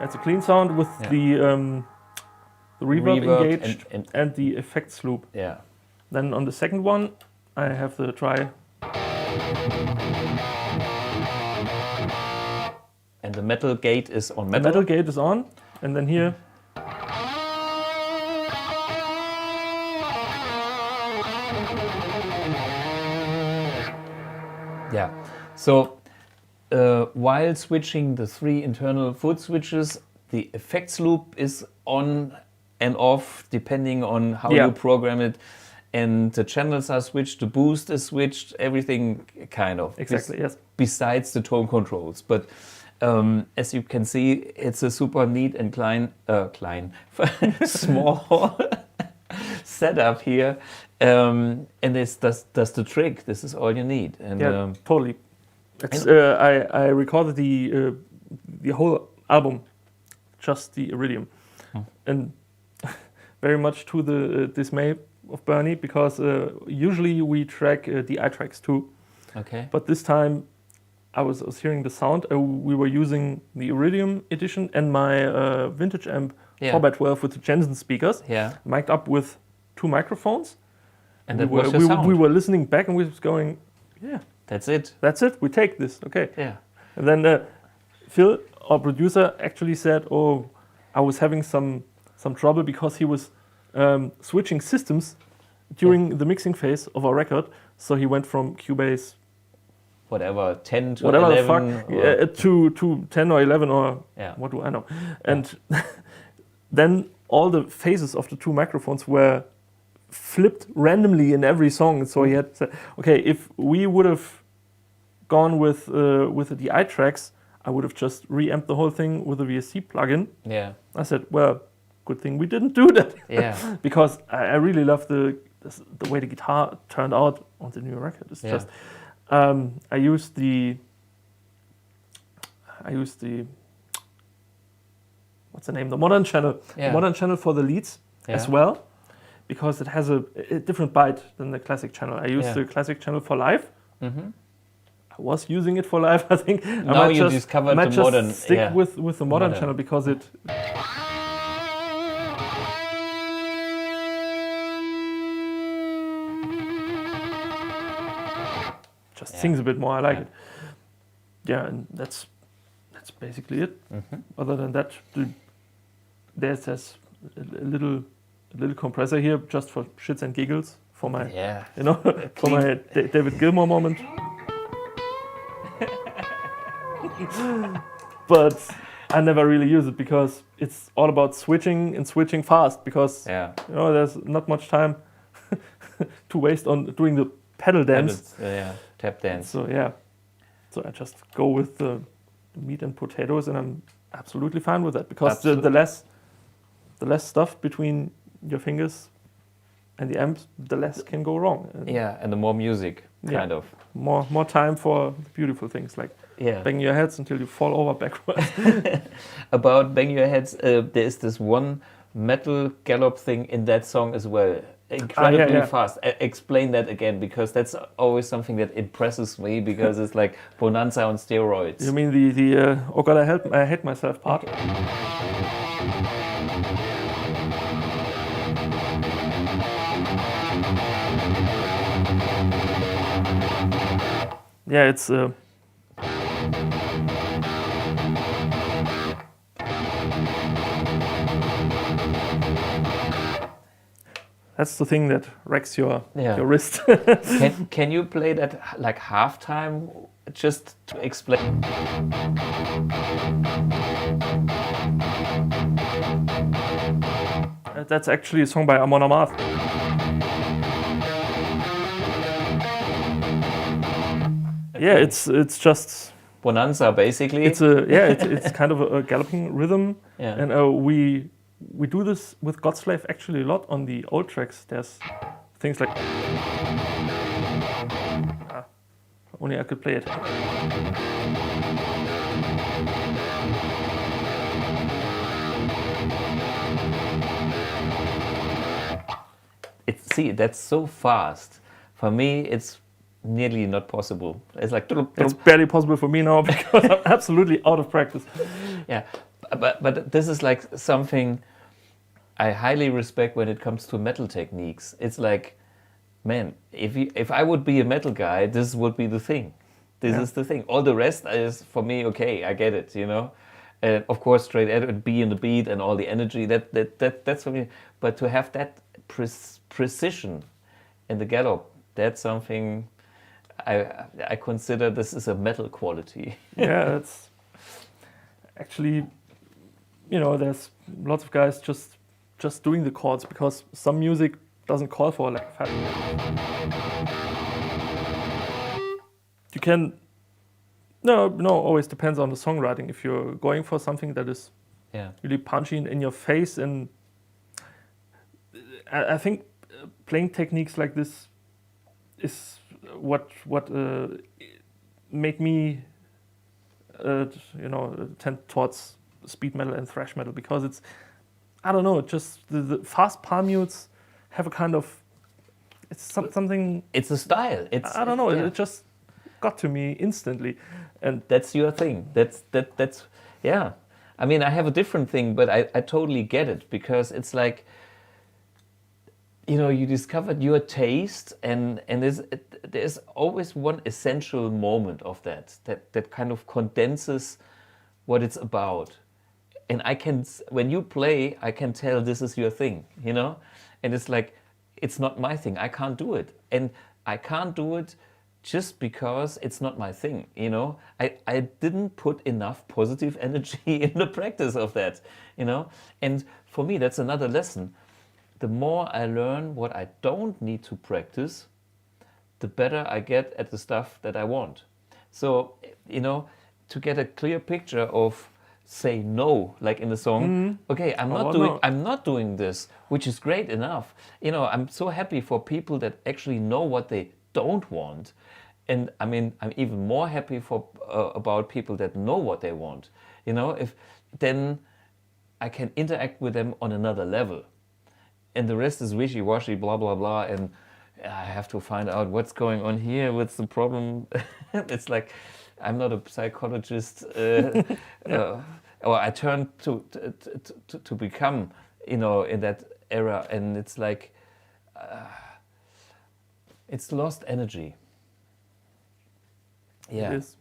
It's a clean sound with the reverb engaged and the effects loop. Yeah. Then on the second one, I have the dry. And the metal gate is on The metal. metal gate is on, and then here. Yeah. So while switching the 3 internal foot switches, the effects loop is on and off depending on how you program it. And the channels are switched, the boost is switched, everything kind of. Exactly, yes. Besides the tone controls. But as you can see, it's a super neat and small setup here. And this does the trick. This is all you need. And, yeah, totally. It's, I recorded the whole album, just the Iridium. And very much to the dismay of Bernie, because usually we track the iTracks too. Okay. But this time I was hearing the sound. We were using the Iridium Edition and my vintage amp 4x12 with the Jensen speakers, mic'd up with 2 microphones. And that was your sound. We were listening back and we was going, yeah. That's it. That's it. We take this. Okay. Yeah. And then Phil, our producer, actually said, "Oh, I was having some trouble because he was switching systems during the mixing phase of our record. So he went from Cubase, whatever, 10 to whatever 11, the fuck, to 10 or 11 or what do I know?" And then all the phases of the 2 microphones were flipped randomly in every song. So he had said, "Okay, if we would have gone with the iTracks, I would have just reamped the whole thing with a VST plugin." Yeah. I said, "Well, good thing we didn't do that." Yeah. Because I really love the way the guitar turned out on the new record. It's just I used the what's the name? The modern channel. Yeah. The modern channel for the leads as well, because it has a different bite than the classic channel. I used the classic channel for live. Mm-hmm. I was using it for live. I think now you discovered the modern. Stick with the modern channel because it. Just sings a bit more. I like it. Yeah, and that's basically it. Mm-hmm. Other than that, there's a little compressor here just for shits and giggles for my for my David Gilmour moment. But I never really use it because it's all about switching and switching fast because there's not much time to waste on doing the pedal dance. Tap dance. So so I just go with the meat and potatoes, and I'm absolutely fine with that because the less stuff between your fingers and the amp, the less can go wrong. And the more music, kind of. More time for beautiful things like bang your heads until you fall over backwards. About bang your heads, there's this one metal gallop thing in that song as well. Incredibly fast. Explain that again, because that's always something that impresses me, because it's like Bonanza on steroids. You mean the oh god, I hate myself part? Yeah, it's that's the thing that wrecks your wrist. Can you play that like halftime, just to explain? That's actually a song by Amon Amarth. Yeah, it's just bonanza, basically. It's kind of a galloping rhythm, Yeah. and we do this with Godslave actually a lot on the old tracks. There's things like only I could play it. See, that's so fast. For me, it's nearly not possible. It's like It's barely possible for me now because I'm absolutely out of practice. yeah, but this is like something I highly respect when it comes to metal techniques. It's like, man, if I would be a metal guy, this would be the thing. This is the thing. All the rest is for me okay. I get it, you know. Of course, straight edit, be in the beat and all the energy. That's for me. But to have that precision in the gallop, that's something I consider this is a metal quality. Yeah, it's actually, you know, there's lots of guys just doing the chords because some music doesn't call for like fat. You can always depends on the songwriting. If you're going for something that is really punchy in your face, and I think playing techniques like this is what made me tend towards speed metal and thrash metal, because it's, I don't know, just the fast palm mutes have a kind of, it's something. It's a style. I don't know. It just got to me instantly, and that's your thing. That's yeah. I mean, I have a different thing, but I totally get it, because it's like, you know, you discovered your taste, and there's always one essential moment of that kind of condenses what it's about. And when you play, I can tell this is your thing, you know? And it's like, it's not my thing. I can't do it. And I can't do it just because it's not my thing, you know? I didn't put enough positive energy in the practice of that, you know? And for me, that's another lesson. The more I learn what I don't need to practice, the better I get at the stuff that I want. So, you know, to get a clear picture of, say no, like in the song, okay, I'm not doing this, which is great enough. You know, I'm so happy for people that actually know what they don't want. And I mean, I'm even more happy for about people that know what they want. You know, if then I can interact with them on another level. And the rest is wishy-washy, blah, blah, blah. And I have to find out what's going on here, what's the problem. It's like, I'm not a psychologist, or I turned to become, you know, in that era. And it's like, it's lost energy. Yeah. It is.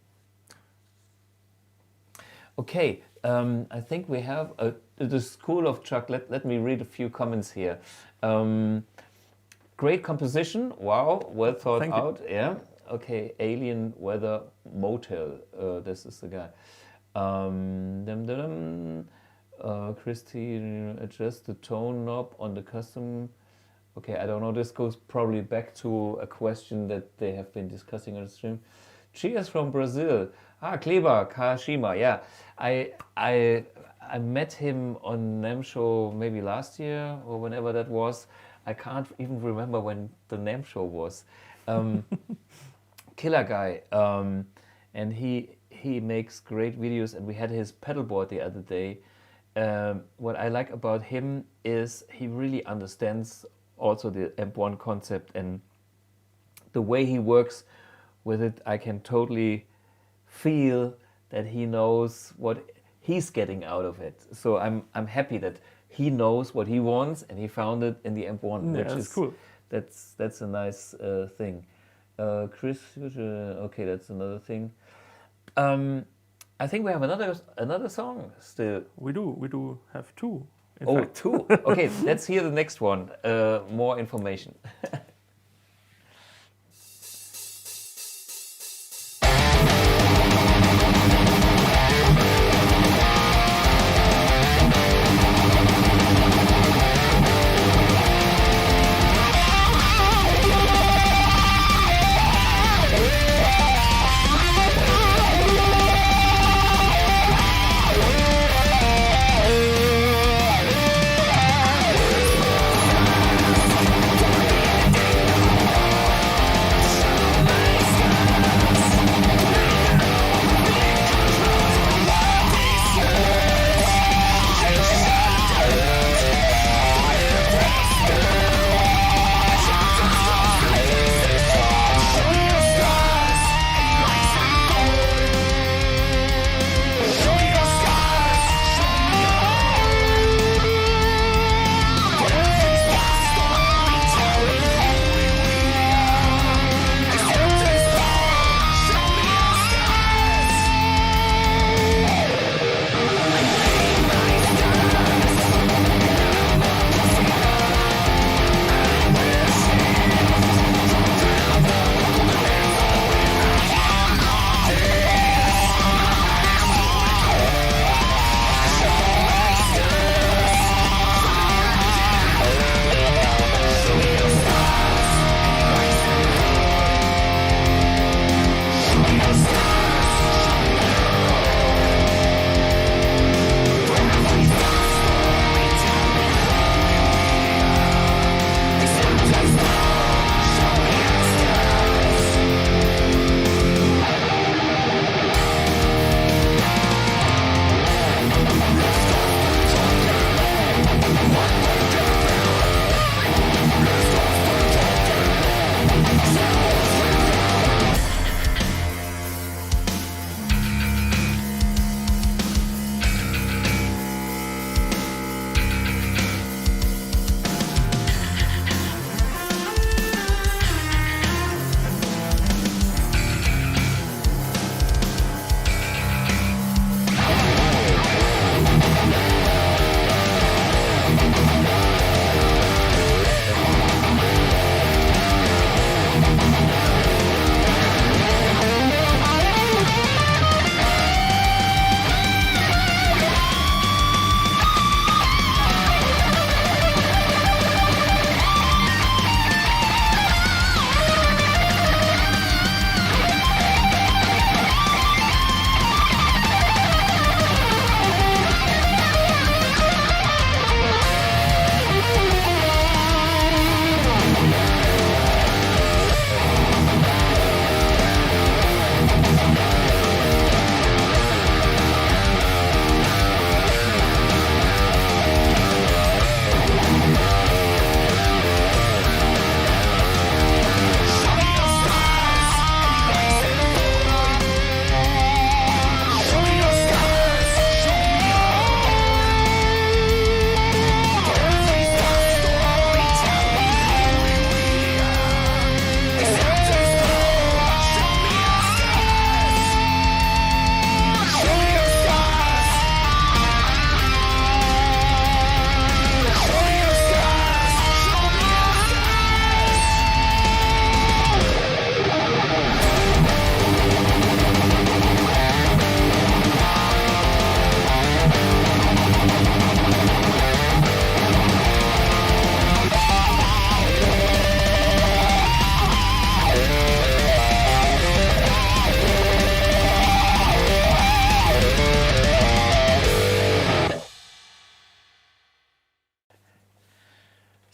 Okay, I think we have the School of Chuck. Let me read a few comments here. Great composition. Wow, well thought out. Yeah. Okay, Alien Weather Motel. This is the guy. Christy, adjust the tone knob on the custom. Okay, I don't know. This goes probably back to a question that they have been discussing on the stream. Cheers from Brazil. Kleber Kashima. Yeah, I met him on NAMM show maybe last year or whenever that was. I can't even remember when the NAMM show was. Killer guy, and he makes great videos, and we had his pedalboard the other day. What I like about him is he really understands also the amp1 concept, and the way he works with it, I can totally feel that he knows what he's getting out of it. So I'm happy that he knows what he wants, and he found it in the amp1, which is cool. That's a nice thing. Chris, okay, that's another thing. I think we have another song still. We do have two. In fact. Two. Okay, let's hear the next one. More information.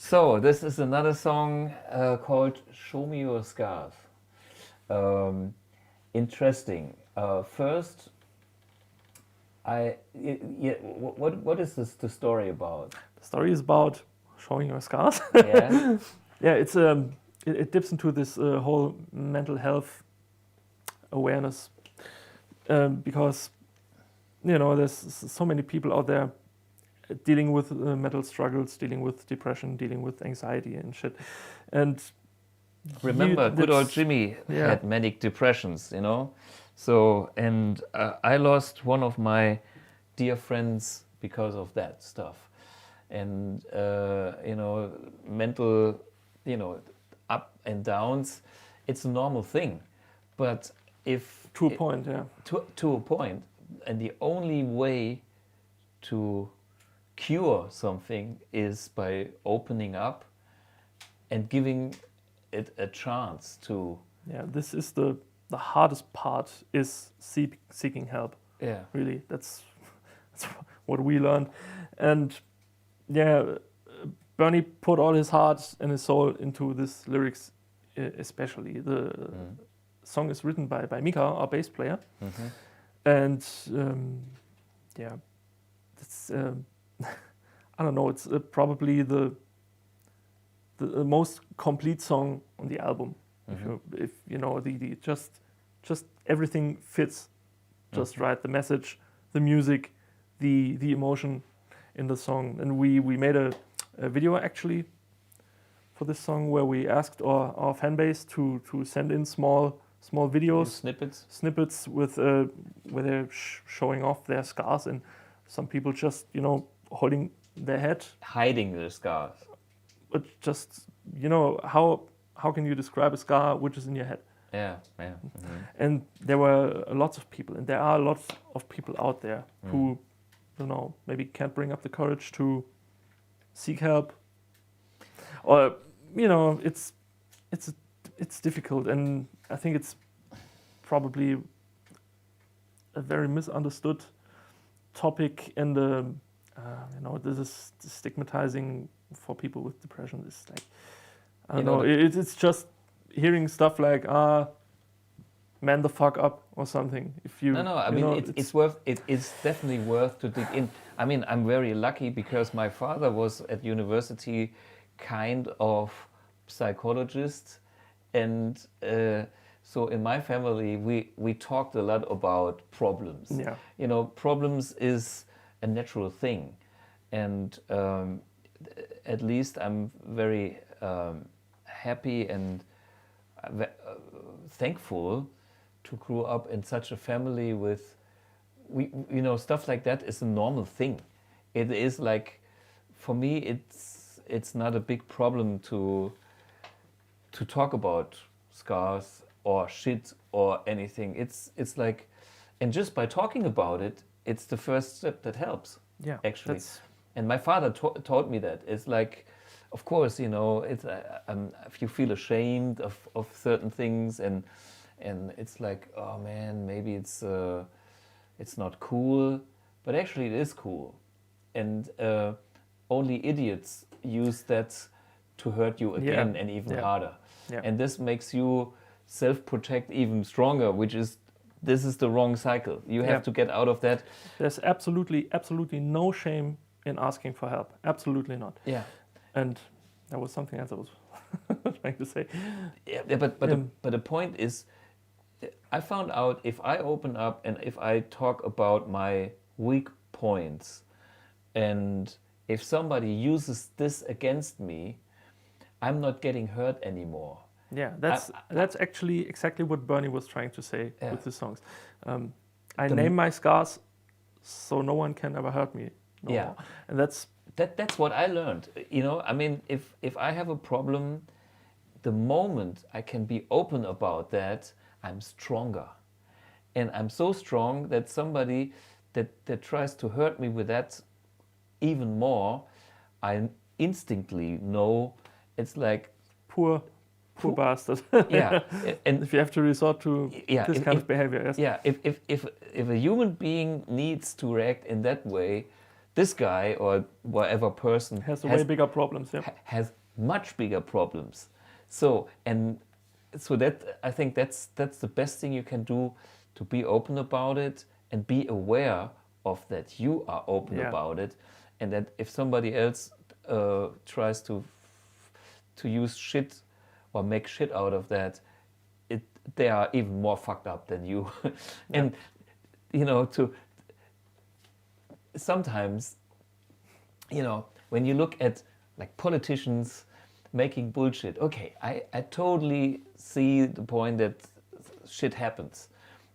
So this is another song called "Show Me Your Scars." Interesting. First, what is the story about? The story is about showing your scars. Yeah. Yeah, it dips into this whole mental health awareness because there's so many people out there dealing with mental struggles, dealing with depression, dealing with anxiety and shit. And remember, good old Jimmy had manic depressions, So, and I lost one of my dear friends because of that stuff. And, mental, up and downs, it's a normal thing. But if... To a point, yeah. To a point. And the only way to cure something is by opening up and giving it a chance to... Yeah, this is the hardest part, is seeking help. Yeah. Really, that's what we learned. And yeah, Bernie put all his heart and his soul into this lyrics, especially. The song is written by Mika, our bass player. Mm-hmm. And it's I don't know, it's probably the most complete song on the album. Mm-hmm. If the just everything fits just right. The message, the music, the emotion in the song. And we made a video actually for this song where we asked our fan base to send in small videos, snippets with where they're showing off their scars, and some people just holding their head, hiding their scars. But just how can you describe a scar which is in your head? Yeah. Mm-hmm. And there were lots of people, and there are lots of people out there who maybe can't bring up the courage to seek help, or it's difficult, and I think it's probably a very misunderstood topic, and this is stigmatizing for people with depression. It's like, I don't know, it's just hearing stuff like man the fuck up or something. If you I mean it's definitely worth to dig in. I mean, I'm very lucky because my father was at university kind of psychologist, and so in my family we talked a lot about problems. Yeah. Problems is a natural thing, and at least I'm very happy and thankful to grow up in such a family with stuff like that is a normal thing. It is like, for me, it's not a big problem to talk about scars or shit or anything. It's like, and just by talking about it, it's the first step that helps. Yeah, actually. And my father taught me that. It's like, of course, it's if you feel ashamed of certain things, and it's like, oh man, maybe it's not cool, but actually it is cool, and only idiots use that to hurt you again and even harder. Yeah. And this makes you self-protect even stronger, this is the wrong cycle. You have to get out of that. There's absolutely no shame in asking for help. Absolutely not. Yeah. And that was something else I was trying to say. Yeah, but the point is, I found out if I open up and if I talk about my weak points, and if somebody uses this against me, I'm not getting hurt anymore. Yeah, that's actually exactly what Bernie was trying to say with his songs. I name my scars so no one can ever hurt me. No more. And that's what I learned. I mean, if I have a problem, the moment I can be open about that, I'm stronger. And I'm so strong that somebody that tries to hurt me with that even more, I instinctively know it's like, poor bastard. Yeah. And if you have to resort to this kind of behavior. Yes. Yeah, if a human being needs to react in that way, this guy or whatever person Has way bigger problems. Yeah. has much bigger problems. So that I think that's the best thing you can do, to be open about it and be aware of that you are open about it, and that if somebody else tries to use shit or make shit out of that, they are even more fucked up than you. And to sometimes, when you look at like politicians making bullshit, okay, I totally see the point that shit happens,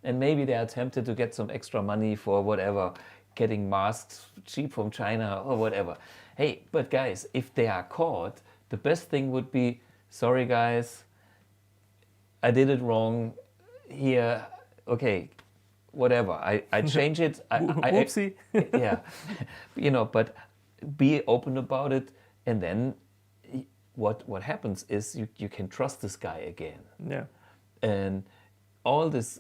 and maybe they are tempted to get some extra money for whatever, getting masks cheap from China or whatever. Hey, but guys, if they are caught, the best thing would be, sorry guys, I did it wrong here, okay, whatever, I change it. Whoopsie. Yeah, but be open about it, and then what happens is you can trust this guy again. Yeah. And all this,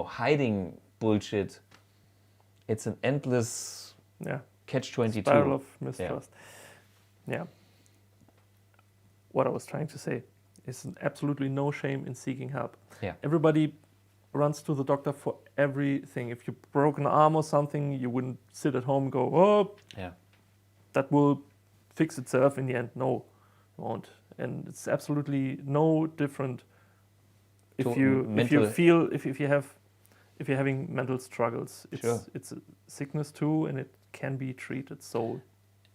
hiding bullshit, it's an endless catch-22. Spiral of mistrust. Yeah. What I was trying to say is absolutely no shame in seeking help. Yeah. Everybody runs to the doctor for everything. If you broke an arm or something, you wouldn't sit at home and go, oh, that will fix itself in the end. No, it won't. And it's absolutely no different if you're having mental struggles. It's a sickness too, and it can be treated. So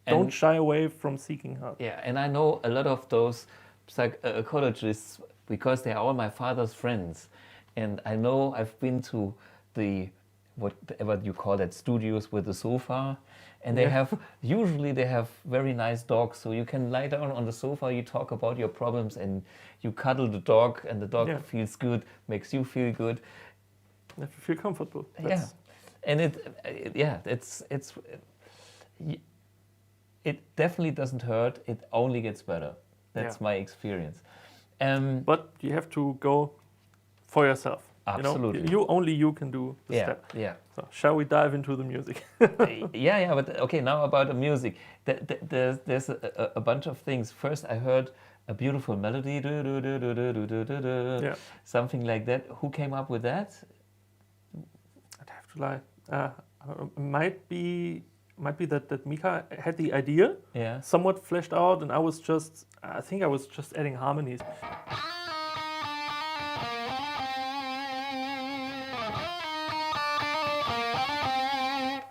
don't shy away from seeking help. Yeah, and I know a lot of those psychologists because they are all my father's friends. And I know I've been to the, whatever you call that, studios with the sofa. And they usually they have very nice dogs. So you can lie down on the sofa, you talk about your problems, and you cuddle the dog, and the dog feels good, makes you feel good. You have to feel comfortable. And it definitely doesn't hurt. It only gets better. That's my experience. But you have to go for yourself. Absolutely. You can do the step. Yeah. So shall we dive into the music? But okay, now about the music. There's a bunch of things. First, I heard a beautiful melody, something like that. Who came up with that? I'd have to lie. Might be that Mika had the idea, somewhat fleshed out, and I think I was just adding harmonies.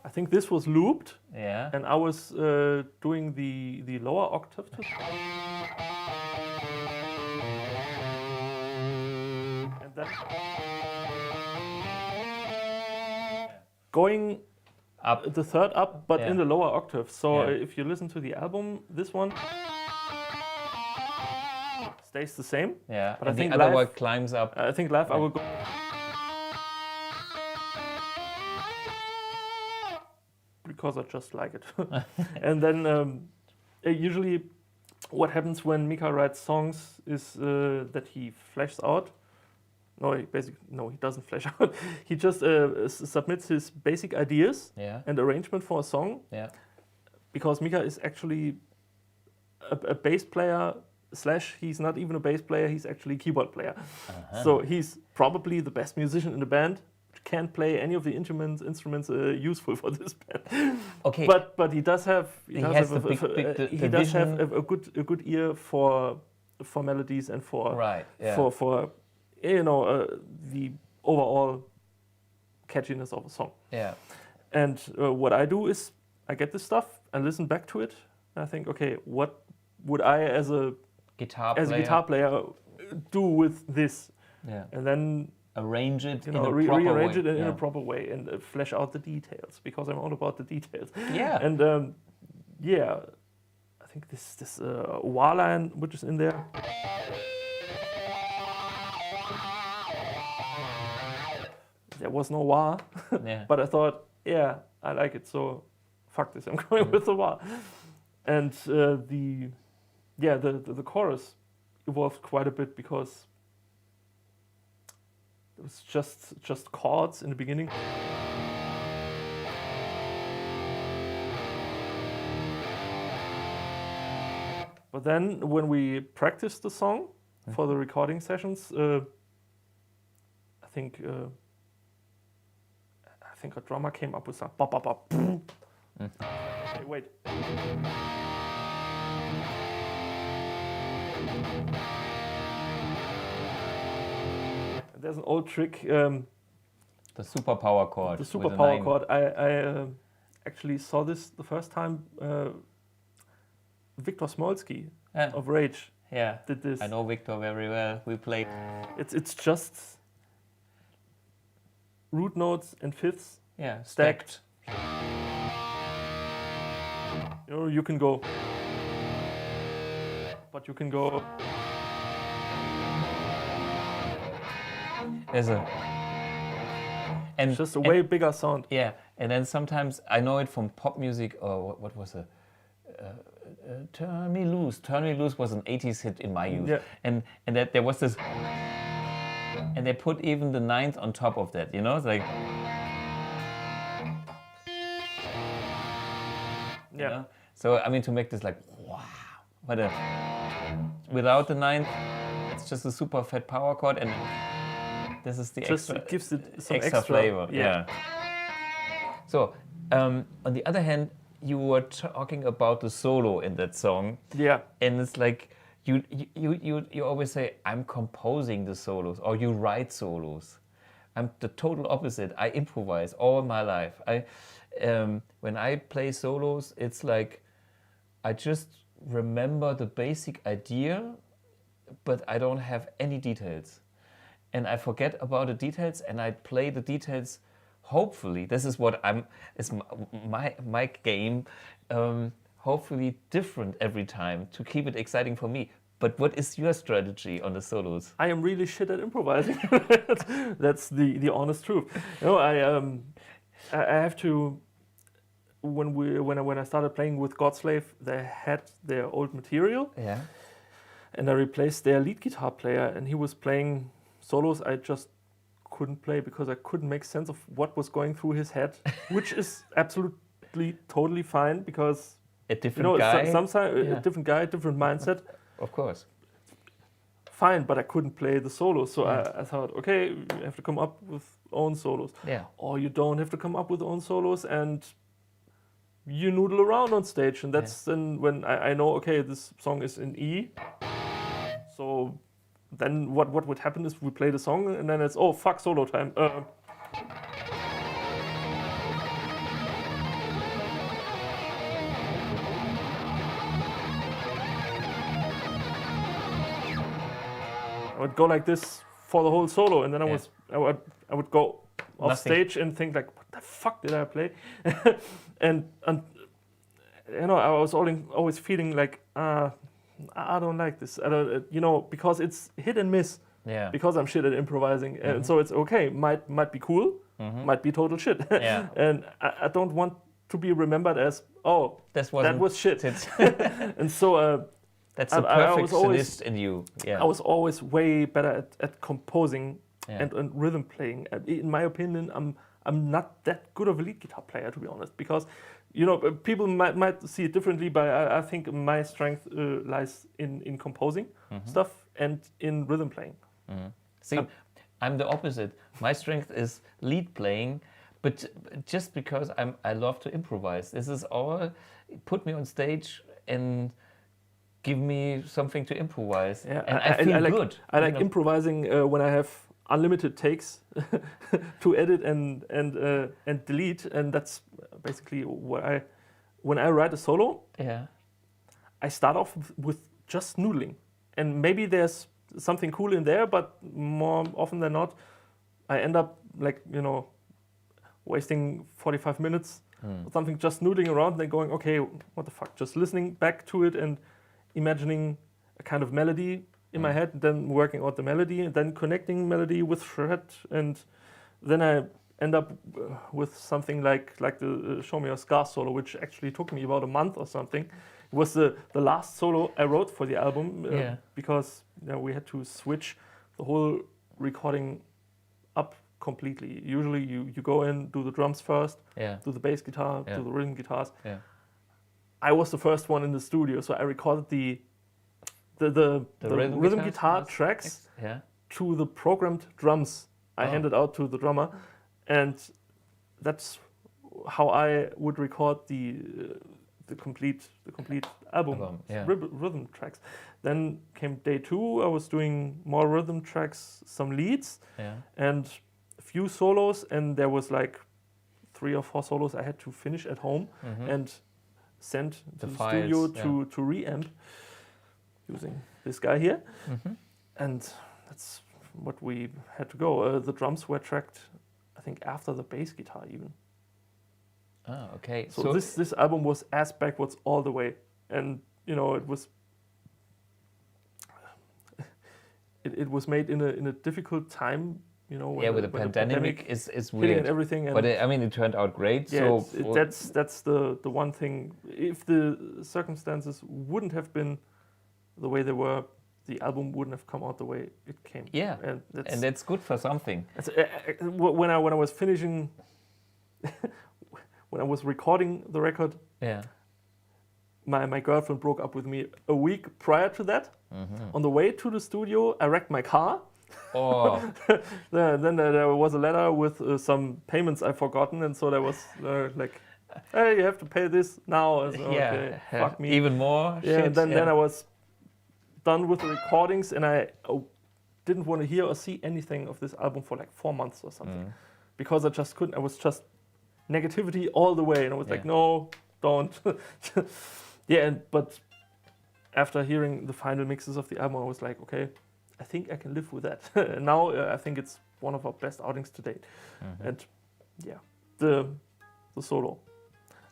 I think this was looped, and I was doing the lower octave. And then going up the third up, but in the lower octave. So if you listen to the album, this one stays the same. Yeah, but I think the other one climbs up. I think live I will go. Because I just like it. And then usually what happens when Mika writes songs is that he fleshes out. He doesn't flesh out. He just submits his basic ideas and arrangement for a song. Yeah. Because Mika is actually a bass player / he's not even a bass player, he's actually a keyboard player. So he's probably the best musician in the band. Can't play any of the instruments useful for this band. Okay, but he does have a good ear for melodies and for the overall catchiness of a song. Yeah. And what I do is I get this stuff and listen back to it. And I think, okay, what would I as a guitar player do with this? Yeah. And then arrange it rearrange it in a proper way and flesh out the details, because I'm all about the details. Yeah. And I think this wah line which is in there. There was no wah, but I thought, I like it, so fuck this, I'm going with the wah. And the chorus evolved quite a bit, because it was just chords in the beginning. But then when we practiced the song for the recording sessions, I think a drummer came up with some bop bop bop. Hey, wait. There's an old trick. The superpower chord. The superpower chord. I actually saw this the first time. Victor Smolsky of Rage did this. I know Victor very well. We played. It's just root notes and fifths Stacked. You know, you can go, but you can go. There's it's just a way bigger sound. Yeah, and then sometimes I know it from pop music or what was it? Turn Me Loose. Turn Me Loose was an 80s hit in my youth. Yeah. And that there was this, and they put even the ninth on top of that, you know? It's like, you know? So, I mean, to make this like, wow. But without the ninth, it's just a super fat power chord, and this is the just extra, gives it some extra flavor. Yeah. So, on the other hand, you were talking about the solo in that song. Yeah. And it's like you always say, I'm composing the solos, or you write solos. I'm the total opposite. I improvise all my life. When I play solos, it's like I just remember the basic idea, but I don't have any details. And I forget about the details, and I play the details. Hopefully, this is what is my game. Hopefully, different every time to keep it exciting for me. But what is your strategy on the solos? I am really shit at improvising. That's the honest truth. You know, I have to. When I started playing with Godslave, they had their old material. Yeah. And I replaced their lead guitar player, and he was playing solos I just couldn't play because I couldn't make sense of what was going through his head, which is absolutely totally fine because a different guy, sometimes a different guy, different mindset. Of course. Fine, but I couldn't play the solos, so I thought, okay, you have to come up with own solos, or you don't have to come up with own solos, and you noodle around on stage, and that's then when I know, okay, this song is in E, so. Then what would happen is we play the song and then it's, oh fuck, solo time. I would go like this for the whole solo, and then I would go off stage and think like, what the fuck did I play? and you know, I was always feeling like, I don't like this. I don't, you know, because it's hit and miss. Yeah. Because I'm shit at improvising, and so it's okay. Might be cool, might be total shit. Yeah. And I don't want to be remembered as that was shit. And so that's the perfectionist in you. Yeah. I was always way better at composing and rhythm playing. In my opinion, I'm not that good of a lead guitar player, to be honest, because. You know, people might see it differently, but I think my strength lies in composing stuff and in rhythm playing. See, I'm the opposite. My strength is lead playing, but just because I love to improvise. This is all. Put me on stage and give me something to improvise, and I feel good. I like improvising when I have unlimited takes to edit and delete, and that's basically what when I write a solo. Yeah, I start off with just noodling, and maybe there's something cool in there, but more often than not, I end up like, you know, wasting 45 minutes or something just noodling around and then going, okay, what the fuck? Just listening back to it and imagining a kind of melody in my head, then working out the melody, and then connecting melody with fret, and then I end up with something like the Show Me Your Scars solo, which actually took me about a month or something. It was the last solo I wrote for the album because we had to switch the whole recording up completely. Usually you go in, do the drums first, do the bass guitar, do the rhythm guitars. I was the first one in the studio, so I recorded the the rhythm guitar was tracks Yeah. to the programmed drums I Oh. handed out to the drummer, and that's how I would record the complete album, Yeah. rhythm tracks. Then came day 2. I was doing more rhythm tracks, some leads, Yeah. and a few solos, and there was like 3 or 4 solos I had to finish at home and send to the files, studio to reamp using this guy here, and that's what we had to go. The drums were tracked, I think, after the bass guitar even. Ah, okay. So this album was ass backwards all the way, and you know it was it was made in a difficult time. You know, when with the pandemic is hitting weird. and everything. And But I mean, it turned out great. yeah, So that's the one thing. If the circumstances wouldn't have been the way they were, the album wouldn't have come out the way it came. yeah, and that's good for something. when I was finishing, when I was recording the record, Yeah. my girlfriend broke up with me a week prior to that. On the way to the studio, I wrecked my car. Oh, Then there was a letter with some payments I've forgotten, and so there was like, hey, you have to pay this now. And so, okay, fuck me. Even more. Yeah, shit. and then I was done with the recordings, and I didn't want to hear or see anything of this album for like 4 months or something, because I just couldn't. I was just negativity all the way, and I was like, no, don't. But after hearing the final mixes of the album, I was like, okay, I think I can live with that. And now I think it's one of our best outings to date. And yeah, the solo.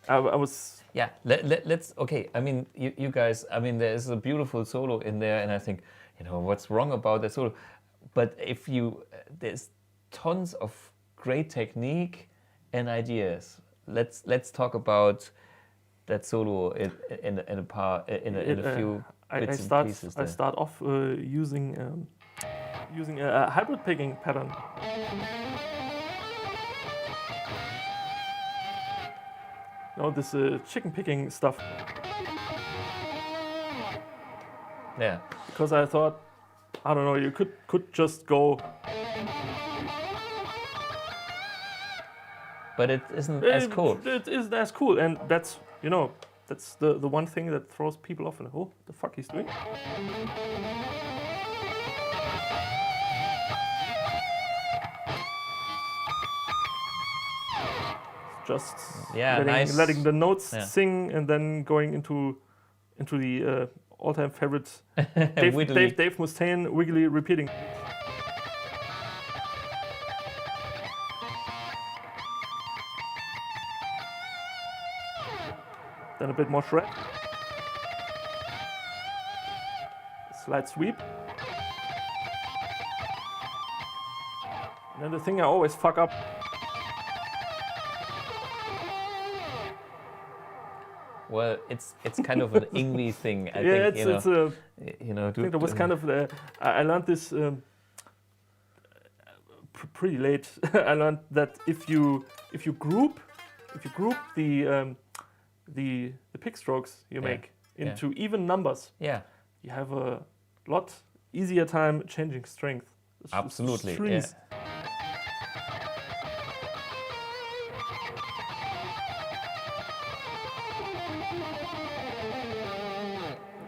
I was... Yeah, let's, okay, I mean, you guys, I mean, there is a beautiful solo in there, and I think, you know, what's wrong about that solo? But if you, there's tons of great technique and ideas. Let's talk about that solo in a few bits and pieces there. I start off using a hybrid picking pattern. No, this chicken picking stuff. Yeah. Because I thought, I don't know, you could just go. But it isn't as cool. It isn't as cool, and that's, you know, that's the one thing that throws people off. And oh, the fuck he's doing? Just letting the notes sing, and then going into the all-time favorite Dave Mustaine wiggly repeating. Then a bit more shred. Slight sweep. And then the thing I always fuck up. Well, it's kind of an Ingwe thing. I think, you know, I think that was kind of I learned this pretty late. I learned that if you group the pick strokes you make into even numbers, you have a lot easier time changing strength. Absolutely. Strings.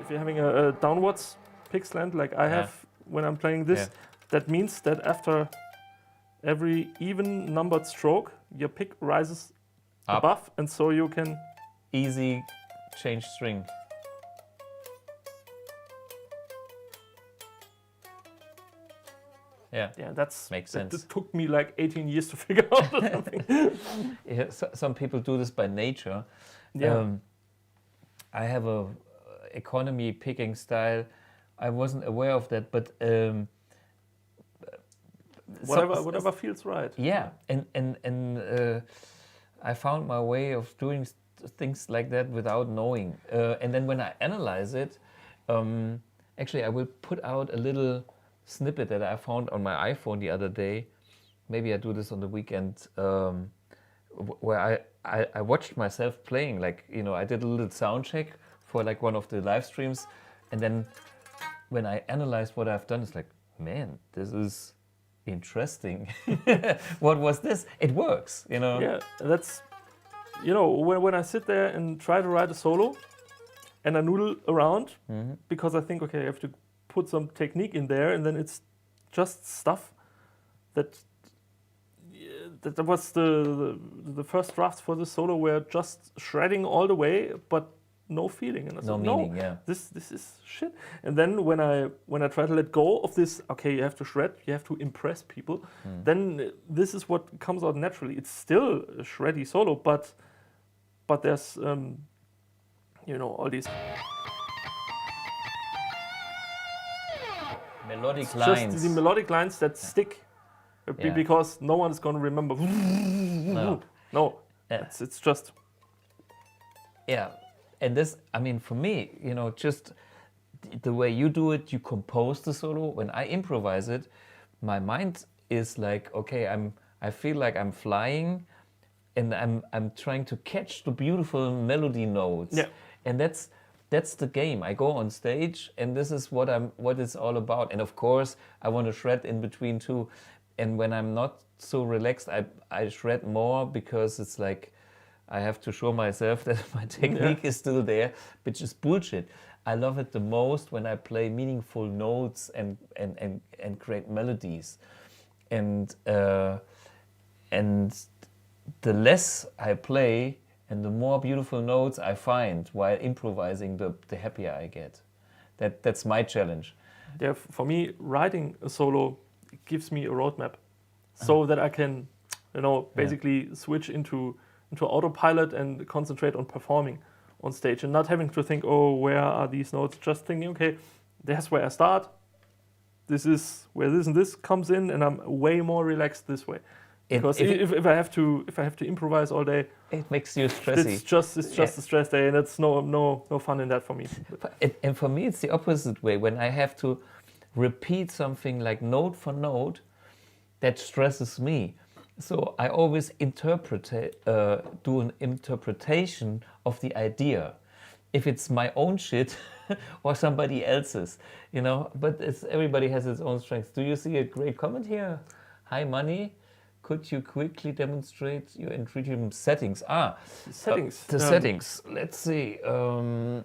If you're having a downwards pick slant like I have when I'm playing this, that means that after every even numbered stroke, your pick rises above, and so you can easy change string. Yeah, that's makes sense. It took me like 18 years to figure out or something. Some people do this by nature. Yeah. I have a economy picking style. I wasn't aware of that, but whatever feels right. Yeah, and I found my way of doing things like that without knowing. And then when I analyze it, actually I will put out a little snippet that I found on my iPhone the other day. Maybe I do this on the weekend, where I watched myself playing. Like, you know, I did a little sound check for like one of the live streams, and then when I analyzed what I've done, it's like, man, this is interesting. What was this? It works, you know. Yeah, that's, when I sit there and try to write a solo and I noodle around because I think, okay, I have to put some technique in there, and then it's just stuff that was the first drafts for the solo were just shredding all the way, but no feeling. And I No said, meaning, yeah. This is shit. And then when I try to let go of this, okay, you have to shred, you have to impress people, then this is what comes out naturally. It's still a shreddy solo, but there's all these Melodic lines. just the melodic lines that stick Yeah. because no one is going to remember. No. Yeah. It's just Yeah, and this, I mean, for me, just the way you do it, you compose the solo. When I improvise it, my mind is like, okay, I feel like I'm flying, and I'm trying to catch the beautiful melody notes. Yeah. And that's the game. I go on stage, and this is what it's all about. And of course, I want to shred in between too. And when I'm not so relaxed, I shred more because it's like I have to show myself that my technique is still there, which is bullshit. I love it the most when I play meaningful notes and create melodies. And the less I play and the more beautiful notes I find while improvising, the happier I get. That's my challenge. Yeah, for me, writing a solo gives me a roadmap, so that I can, basically switch into autopilot and concentrate on performing on stage and not having to think, oh, where are these notes? Just thinking, okay, that's where I start. This is where this and this comes in, and I'm way more relaxed this way. Because if I have to improvise all day, it makes you stressy. It's just a stress day, and it's no fun in that for me. And for me, it's the opposite way. When I have to repeat something like note for note, that stresses me. So I always do an interpretation of the idea, if it's my own shit or somebody else's, But everybody has its own strengths. Do you see a great comment here? Hi, Manni. Could you quickly demonstrate your Iridium settings? Settings. The settings. Let's see. Well,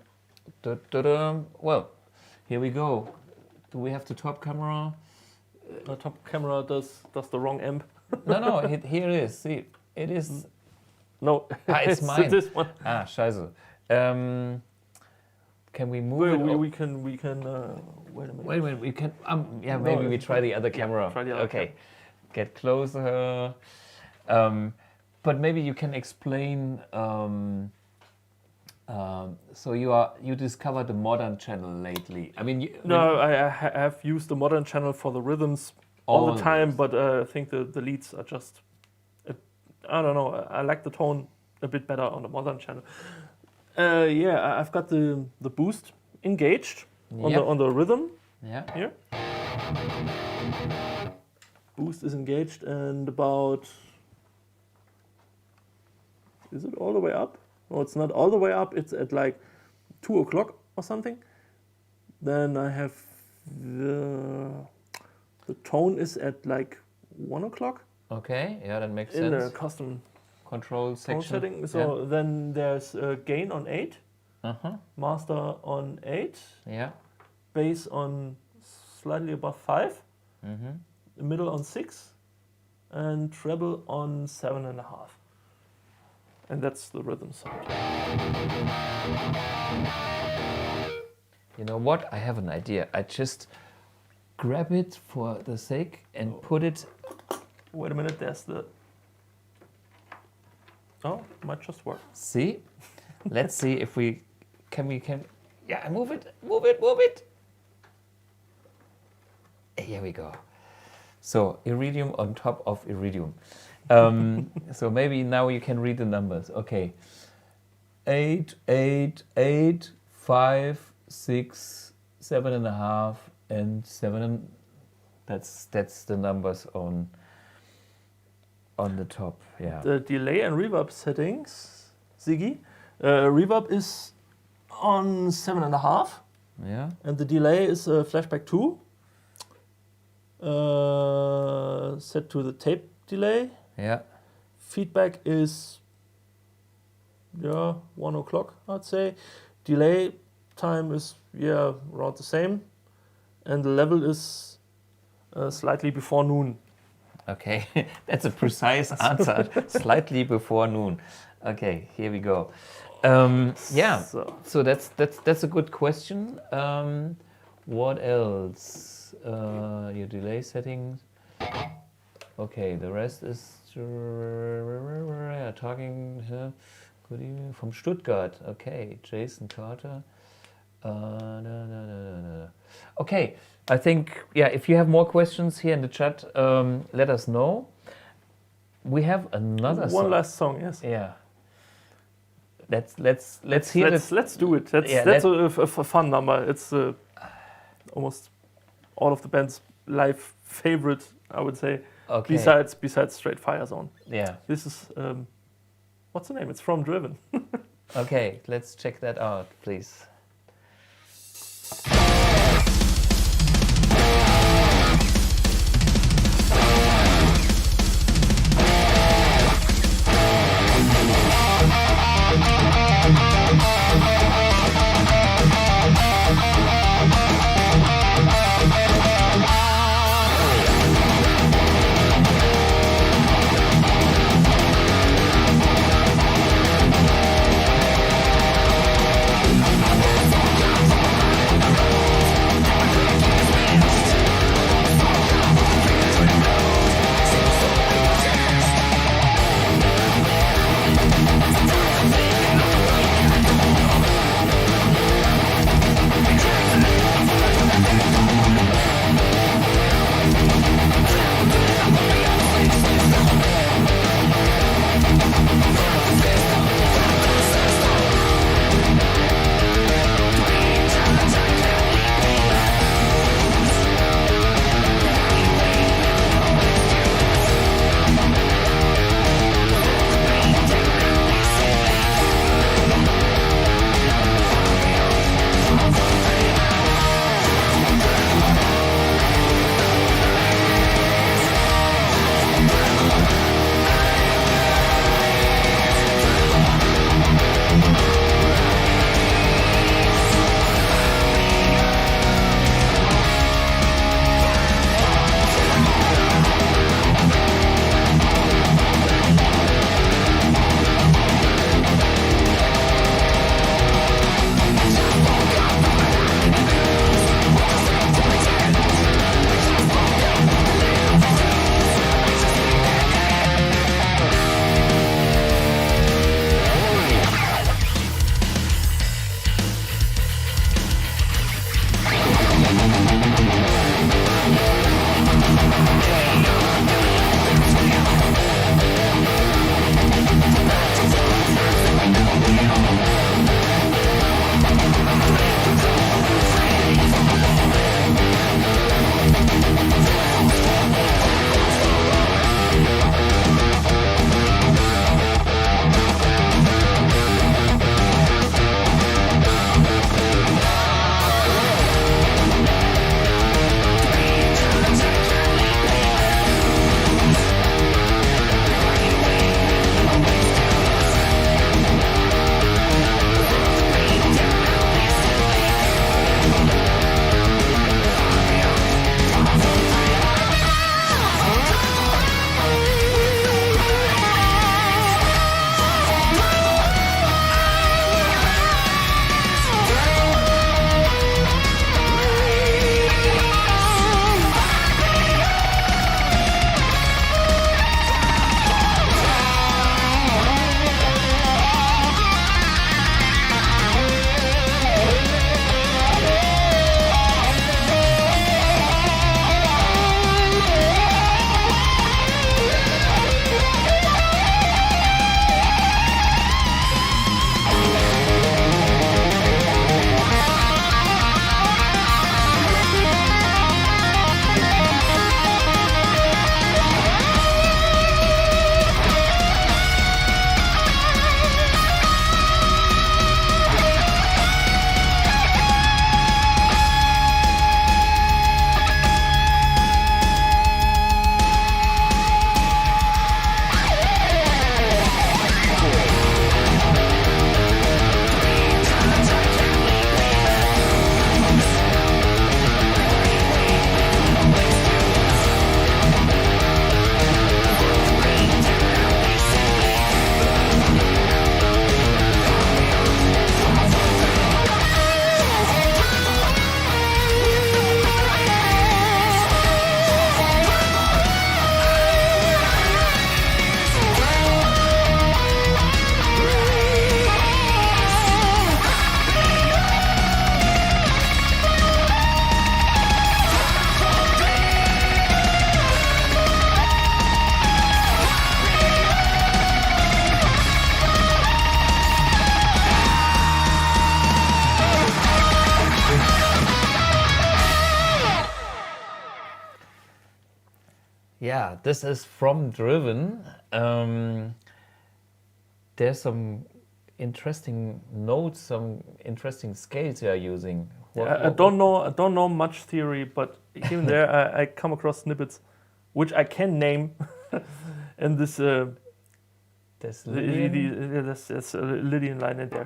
here we go. Do we have the top camera? The top camera does the wrong amp. No, here it is. See, it is. No, it's mine. This one. Scheiße. Can we move it? We can. Wait a minute. Wait. We can. Maybe we try the other camera. Try the other okay. Get closer. But maybe you can explain. So you discovered the modern channel lately. I mean, I have used the modern channel for the rhythms all the time, but I think the leads are just. I don't know. I like the tone a bit better on the modern channel. I've got the boost engaged on the rhythm. Yeah. Here. Boost is engaged, and about. Is it all the way up? No, it's not all the way up. It's at like 2 o'clock or something. Then I have the tone is at like 1 o'clock. Okay, yeah, that makes sense. In the custom control section. Tone setting. So then there's gain on 8, master on 8, bass on slightly above 5, middle on 6, and treble on 7.5. And that's the rhythm side. You know what? I have an idea. I just grab it for the sake and put it. Wait a minute, there's the. Oh, might just work. See? Let's see if we can. Yeah, move it. Here we go. So Iridium on top of Iridium. So maybe now you can read the numbers. Okay. 8, 8, 8, 5, 6, 7.5, and 7. That's the numbers on the top. Yeah. The delay and reverb settings, Ziggy. Reverb is on 7.5. Yeah. And the delay is a flashback 2. Set to the tape delay. Yeah. Feedback is 1 o'clock, I'd say. Delay time is around the same, and the level is slightly before noon. Okay, that's a precise answer. Slightly before noon. Okay, here we go. So that's a good question. What else? Your delay settings. Okay, the rest is talking. Good evening from Stuttgart. Okay, Jason Carter. Okay, I think if you have more questions here in the chat, let us know. We have another one last song. Yes. Yeah. Let's hear this. Let's do it. That's a fun number. It's almost all of the band's live favorite, I would say. Okay. Besides Straight Fire Zone. Yeah. This is what's the name? It's from Driven. Okay, let's check that out, please. Yeah, this is from Driven. There's some interesting notes, some interesting scales you are using. I don't know much theory, but here and there I come across snippets, which I can name, and this There's Lydian. that's a Lydian line in there.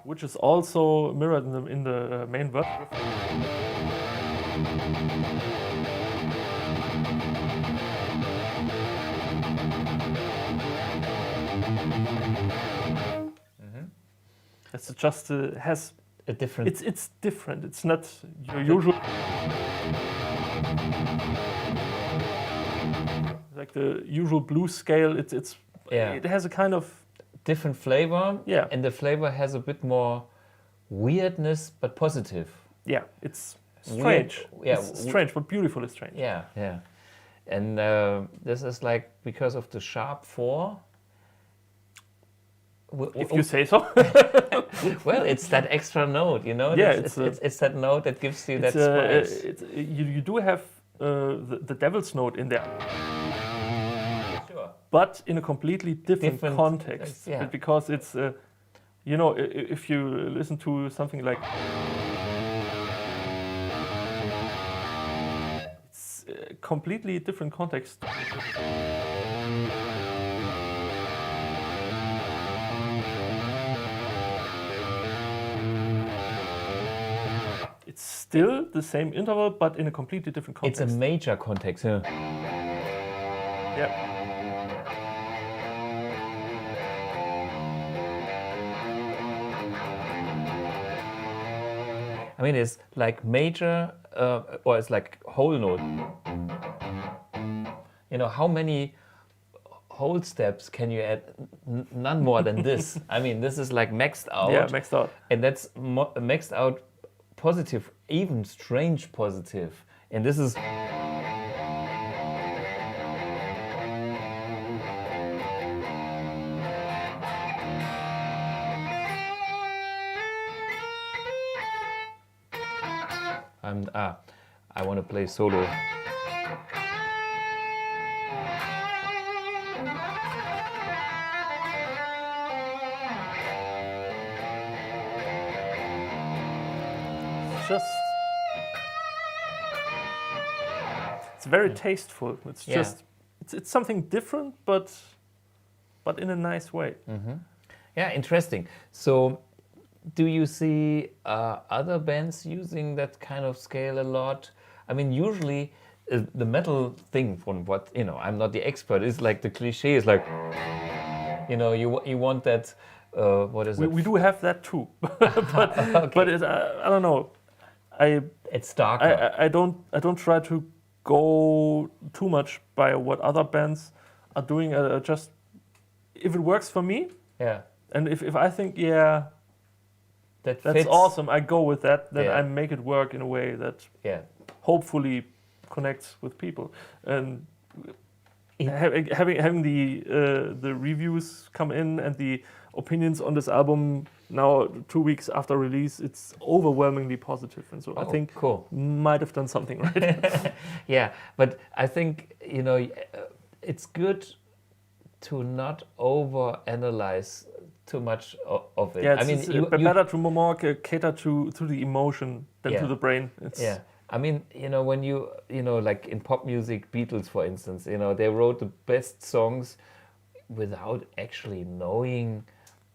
Which is also mirrored in the main verse. It's just has A different. it's different. It's not your usual. Like the usual blues scale. It has a kind of different flavor. Yeah. And the flavor has a bit more weirdness, but positive. yeah. It's strange. Weird, yeah, It's strange, but beautifully strange. Yeah, yeah. And this is like because of the sharp 4. If you say so. Well, it's that extra note, you know. Yeah, it's that note that gives you that spice. You do have the devil's note in there, Sure. but in a completely different context. yeah. Because it's, if you listen to something like, it's a completely different context. It's still the same interval, but in a completely different context. It's a major context. Yeah. Yeah. I mean, it's like major, or it's like whole note. You know, how many whole steps can you add? None more than this. I mean, this is like maxed out. Yeah, maxed out. And that's maxed out positive, even strange positive. And this is. I want to play solo. It's very tasteful. It's Yeah. just it's something different, but in a nice way. Yeah, interesting. So, do you see other bands using that kind of scale a lot? I mean, usually the metal thing, from what I'm not the expert. Is like the cliche is like, you want that. What is it? We do have that too, but Okay. but I don't know. It's darker. I don't try to go too much by what other bands are doing. Just if it works for me, Yeah, and if I think that's fits. awesome, I go with that. Then Yeah. I make it work in a way that Yeah, hopefully connects with people. And It- having the reviews come in and the opinions on this album now 2 weeks after release, it's overwhelmingly positive. And so I think cool. might have done something right. Yeah, but I think it's good to not overanalyze too much of it. Yeah, I mean, it's better to more cater to the emotion than Yeah. to the brain. Yeah, I mean, when you like in pop music, Beatles, for instance, they wrote the best songs without actually knowing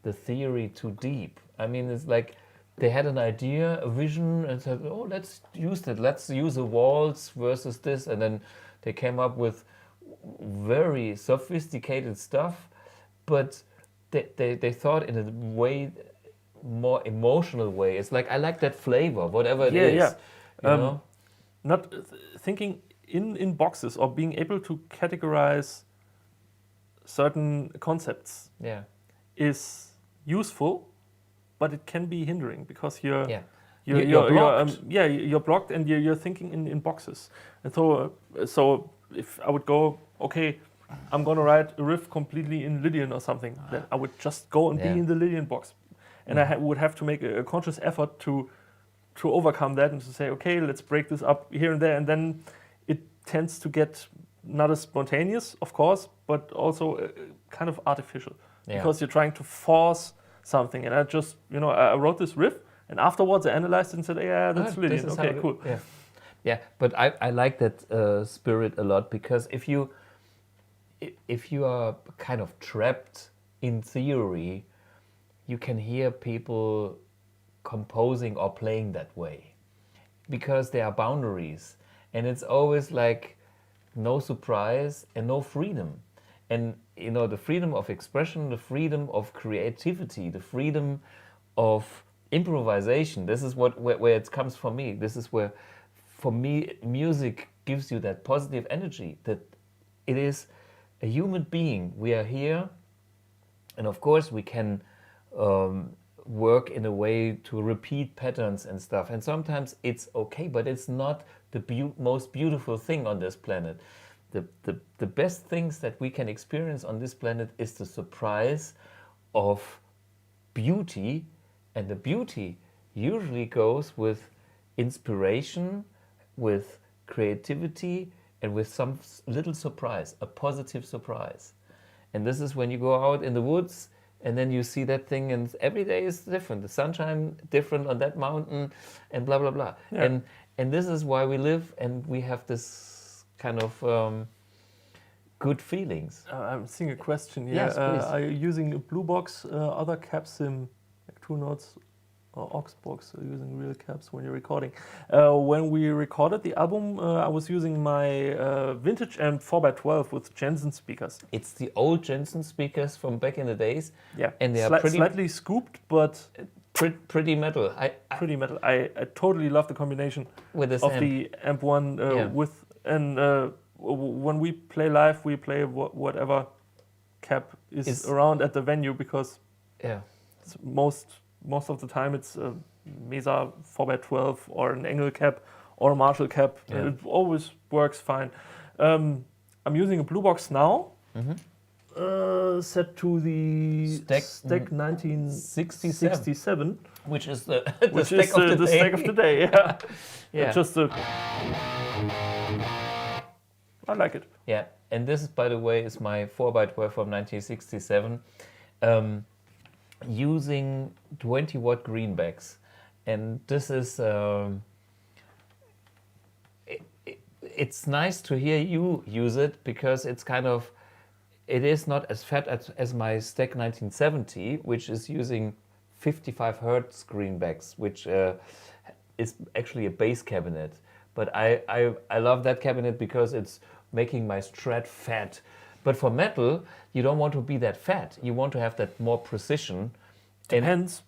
the theory too deep. I mean, it's like they had an idea, a vision, and said, "Oh, let's use that. Let's use a waltz versus this," and then they came up with very sophisticated stuff, but they thought in a way more emotional way. It's like, I like that flavor, whatever it is. Yeah. You know? Not thinking in boxes or being able to categorize certain concepts Yeah. is useful, but it can be hindering because you're You're blocked. you're blocked and you're thinking in boxes. And so if I would go, okay, I'm gonna write a riff completely in Lydian or something, then I would just go and Yeah. be in the Lydian box. and I would have to make a conscious effort to overcome that and to say, okay, let's break this up here and there, and then it tends to get not as spontaneous, of course, but also kind of artificial, because you're trying to force something. And I just, I wrote this riff, and afterwards I analyzed it and said, yeah, that's Lydian. Okay, cool. Yeah, but I like that spirit a lot, because if you are kind of trapped in theory, you can hear people composing or playing that way, because there are boundaries, and it's always like no surprise and no freedom. And the freedom of expression, the freedom of creativity, the freedom of improvisation, this is where it comes from me. This is where, for me, music gives you that positive energy, that it is a human being. We are here, and of course we can work in a way to repeat patterns and stuff, and sometimes it's okay, but it's not the most beautiful thing on this planet. The best things that we can experience on this planet is the surprise of beauty, and the beauty usually goes with inspiration, with creativity, and with some little surprise, a positive surprise. And this is when you go out in the woods and then you see that thing, and every day is different. The sunshine different on that mountain, and blah blah blah. Yeah. And this is why we live, and we have this kind of good feelings. I'm seeing a question here. Yes, please. Are you using a blue box, other caps in like 2 notes, or aux box? Are you using real caps when you're recording? When we recorded the album, I was using my vintage amp 4x12 with Jensen speakers. It's the old Jensen speakers from back in the days. Yeah, and they are slightly scooped, but pretty metal. Pretty metal. I totally love the combination with this of amp. the amp one with, and when we play live, we play whatever cap is around at the venue, because it's most of the time it's a Mesa 4x12 or an Engel cap or a Marshall cap. It always works fine. I'm using a blue box now. Set to the Stack 1967, which is the stack of the day. Yeah. Just I like it. Yeah, and this, by the way, is my 4x12 from 1967, using 20-watt greenbacks, and this is. It's nice to hear you use it, because it's kind of. It is not as fat as my Stack 1970, which is using 55 hertz greenbacks, which is actually a bass cabinet. But I love that cabinet because it's making my Strat fat. But for metal, you don't want to be that fat. You want to have that more precision. Depends.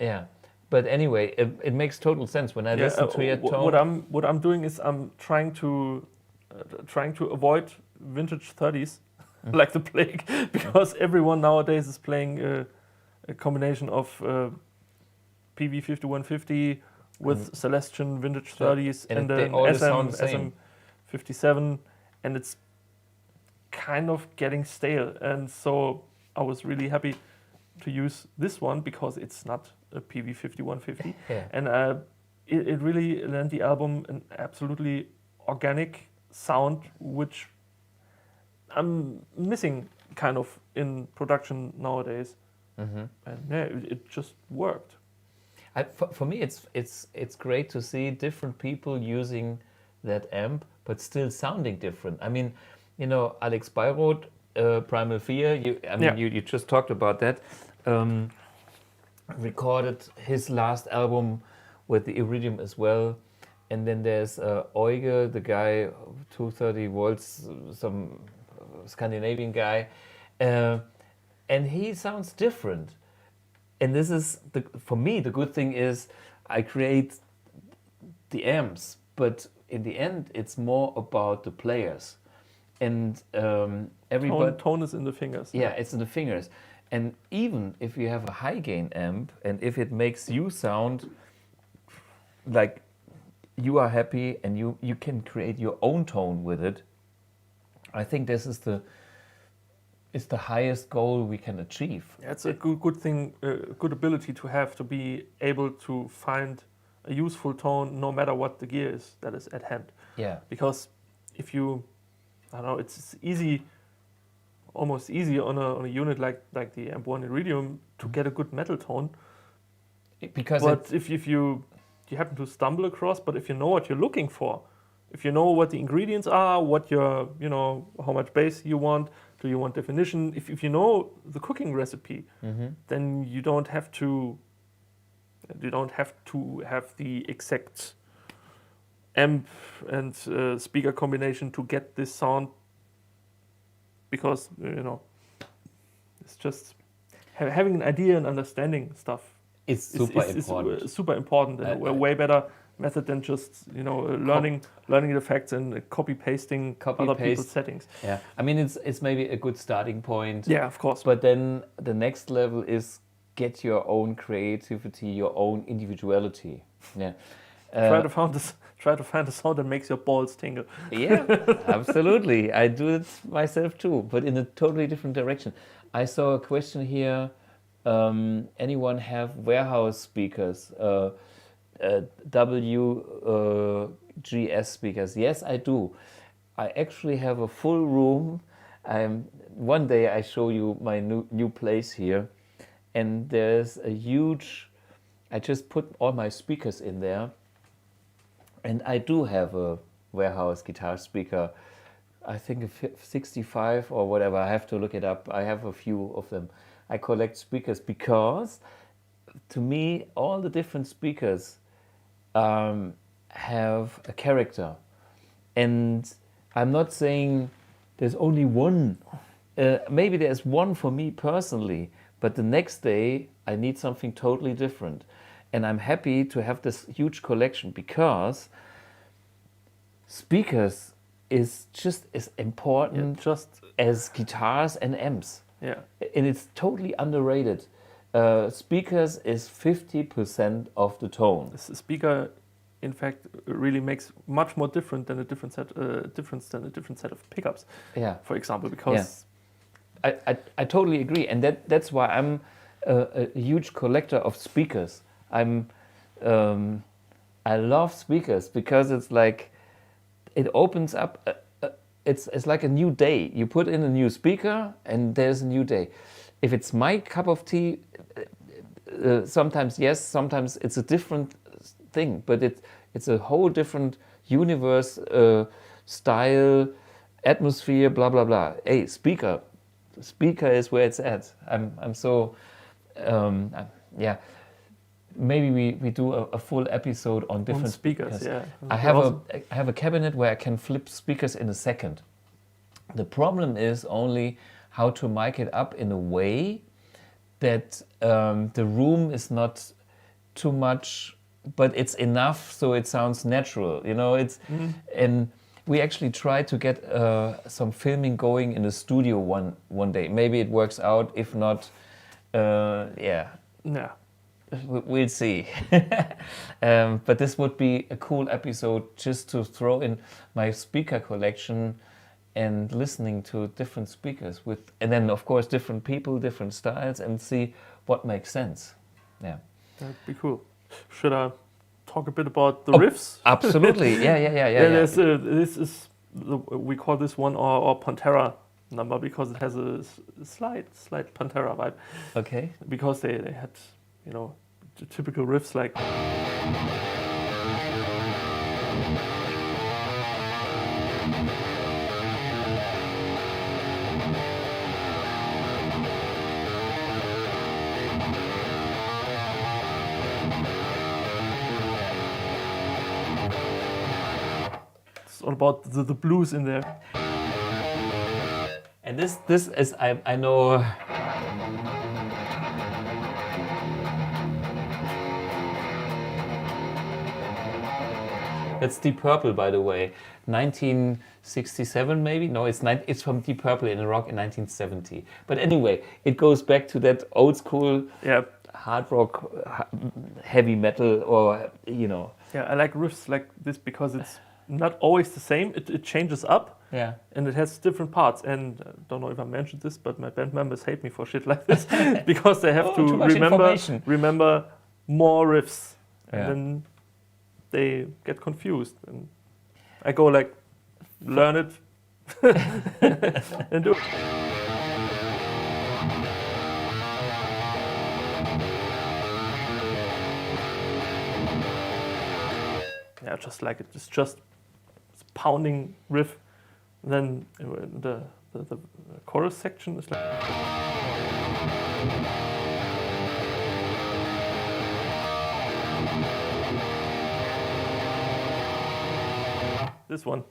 Yeah. But anyway, it makes total sense when I listen to your tone. What I'm doing is I'm trying to avoid vintage 30s. Like the plague, because everyone nowadays is playing a combination of PV 5150 with Celestion vintage 30s and then SM 57, and it's kind of getting stale. And so I was really happy to use this one, because it's not a PV 5150, and it really lent the album an absolutely organic sound, which I'm missing kind of in production nowadays. And it just worked. For me, it's great to see different people using that amp, but still sounding different. I mean, Alex Beiroth, Primal Fear. You just talked about that. Recorded his last album with the Iridium as well. And then there's Euge, the guy, 230 volts, some Scandinavian guy, and he sounds different. And this is for me the good thing is I create the amps, but in the end it's more about the players, and everybody tone is in the fingers. Yeah, it's in the fingers. And even if you have a high gain amp, and if it makes you sound like you are happy and you can create your own tone with it, I think this is is the highest goal we can achieve. Yeah, it's a good thing, good ability to have, to be able to find a useful tone no matter what the gear is that is at hand. Yeah. Because if you, I don't know, it's easy, almost easy on a unit like the Amp1 Iridium to get a good metal tone. Because but if you happen to stumble across, but if you know what you're looking for, if you know what the ingredients are, what your, how much bass you want, do you want definition, if you know the cooking recipe, then you don't have to have the exact amp and speaker combination to get this sound, because it's just having an idea and understanding stuff. It's super important. And a way better method than just learning the facts and copy pasting other people's settings. Yeah, I mean it's maybe a good starting point. Yeah, of course. But then the next level is get your own creativity, your own individuality. Yeah. Try to find a sound that makes your balls tingle. Yeah, absolutely. I do it myself too, but in a totally different direction. I saw a question here. Anyone have warehouse speakers? WGS speakers? Yes, I do. I actually have a full room. One day I show you my new place here, and there's a huge. I just put all my speakers in there, and I do have a warehouse guitar speaker. I think a 65 or whatever. I have to look it up. I have a few of them. I collect speakers because, to me, all the different speakers have a character. And I'm not saying there's only one. Maybe there's one for me personally, but the next day I need something totally different. And I'm happy to have this huge collection because speakers is just as important as guitars and amps. Yeah. And it's totally underrated. Speakers is 50% of the tone. The speaker, in fact, really makes much more difference than a different set of pickups. Yeah. For example, because I totally agree, and that's why I'm a huge collector of speakers. I love speakers because it's like it opens up. It's like a new day. You put in a new speaker and there's a new day. If it's my cup of tea, sometimes yes, sometimes it's a different thing, but it's a whole different universe, style, atmosphere, blah, blah, blah. Hey, speaker is where it's at. I'm so, yeah. Maybe we do a full episode on different speakers. Yeah, I have a cabinet where I can flip speakers in a second. The problem is only how to mic it up in a way that the room is not too much, but it's enough so it sounds natural. And we actually tried to get some filming going in the studio one day. Maybe it works out. If not, yeah. We'll see. But this would be a cool episode just to throw in my speaker collection and listening to different speakers and then of course different people, different styles, and see what makes sense. Yeah. That'd be cool. Should I talk a bit about the riffs? Absolutely. Yeah. We call this one our Pantera number because it has a slight Pantera vibe. Okay. Because they had the typical riffs like it's all about the blues in there. And this is I know. That's Deep Purple, by the way. 1967, maybe? No, it's from Deep Purple in a rock in 1970. But anyway, it goes back to that old school hard rock, heavy metal, or. Yeah, I like riffs like this because not always the same. It changes up. Yeah. And it has different parts. And I don't know if I mentioned this, but my band members hate me for shit like this because they have too to much information. remember more riffs, and Yeah. then they get confused. And I go like, learn it and do it. Yeah, just like it. It's just pounding riff. Then the chorus section is like. This one.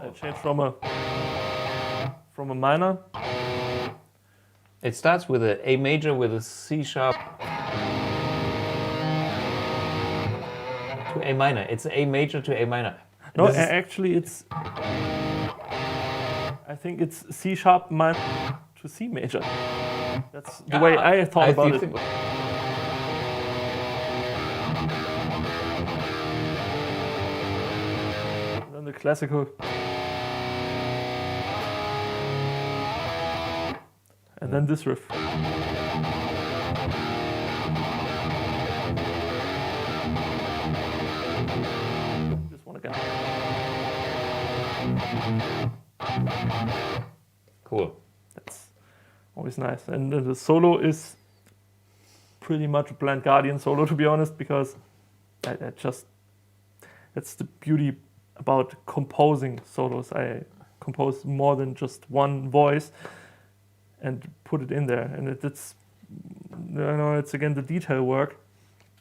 I changed from a minor. It starts with a A major with a C sharp to A minor. It's A major to A minor. No, This is- actually it's. I think it's C sharp minor to C major. That's the way I thought about it. Then the classical. And then this riff. This one again. Cool. That's always nice. And the solo is pretty much a Blind Guardian solo, to be honest, because I just, that's the beauty about composing solos. I compose more than just one voice and put it in there. And it's, it's again the detail work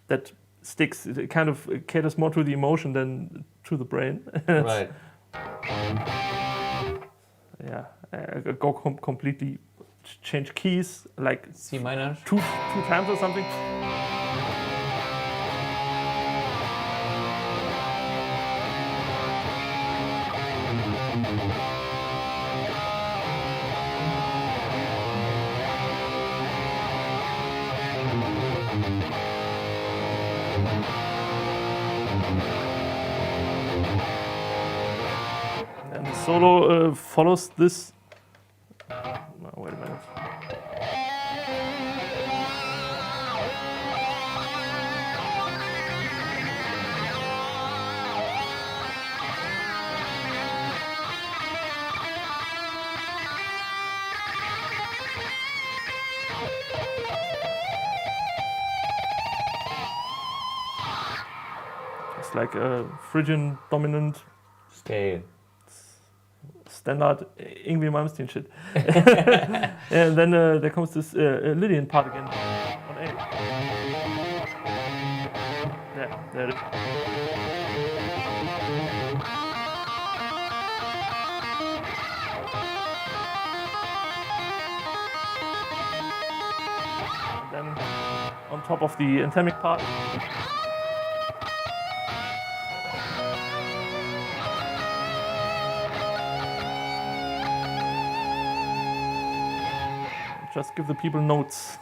that sticks. It kind of caters more to the emotion than to the brain. Right. Yeah, I go completely change keys like C minor. two times or something. And the solo follows this. No, wait a minute. It's like a Phrygian dominant Scale. standard Yngwie Malmsteen shit. And then there comes this Lydian part again on A. There it is. And then on top of the anthemic part. Just give the people notes.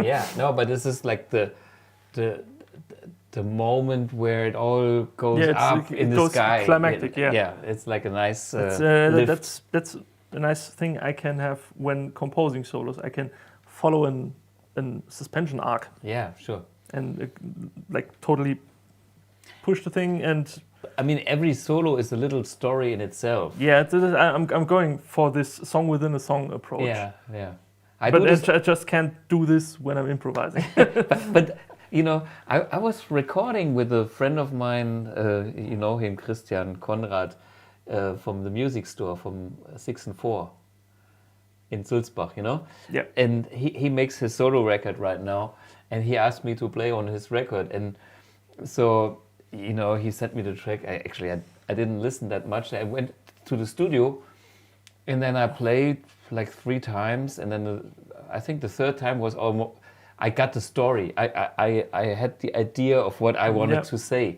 Yeah, no, but this is like the moment where it all goes up in the sky. Climactic, yeah. Yeah, it's like a nice that's a nice thing I can have when composing solos. I can follow an suspension arc Yeah, sure. and like totally push the thing. And I mean, every solo is a little story in itself. yeah, I'm going for this song within a song approach. Yeah. But I just can't do this when I'm improvising. But you know, I was recording with a friend of mine, you know him, Christian Konrad, from the music store from 6 and 4 in Sulzbach, you know? Yeah. And he makes his solo record right now, and he asked me to play on his record. And so, you know, he sent me the track. I didn't listen that much. I went to the studio, and then I played like 3 times, and then I think the third time was almost, I got the story. I had the idea of what I wanted to say,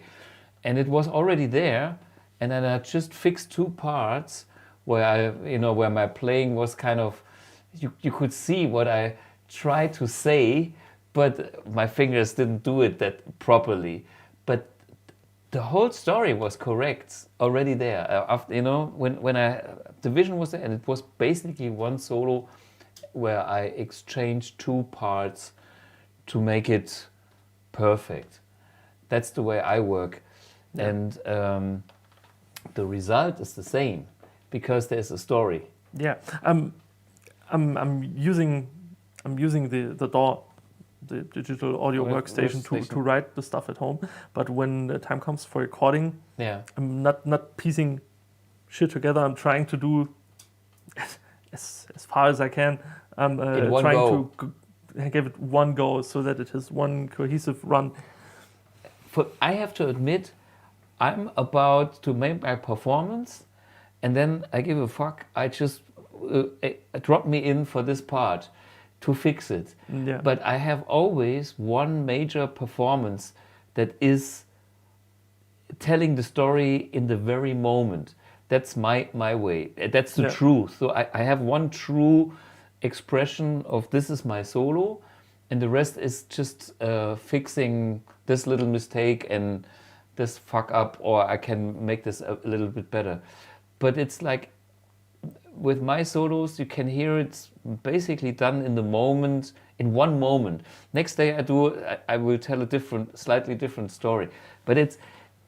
and it was already there. And then I just fixed 2 parts where where my playing was kind of, you could see what I tried to say, but my fingers didn't do it that properly. But the whole story was correct already there. After, you know, when the vision was there, and it was basically one solo where I exchanged two parts to make it perfect. That's the way I work, and the result is the same because there's a story. Yeah, I'm using the DAW, the digital audio workstation to write the stuff at home. But when the time comes for recording, I'm not piecing shit together. I'm trying to do as far as I can. I'm trying to give it one go so that it has one cohesive run. I have to admit, I'm about to make my performance, and then I give a fuck. I just drop me in for this part to fix it. Yeah. But I have always one major performance that is telling the story in the very moment. That's my way. That's the truth. So I have one true expression of this is my solo, and the rest is just fixing this little mistake and this fuck up, or I can make this a little bit better. But it's like with my solos, you can hear it's basically done in the moment, in one moment. Next day I will tell a slightly different story. But it's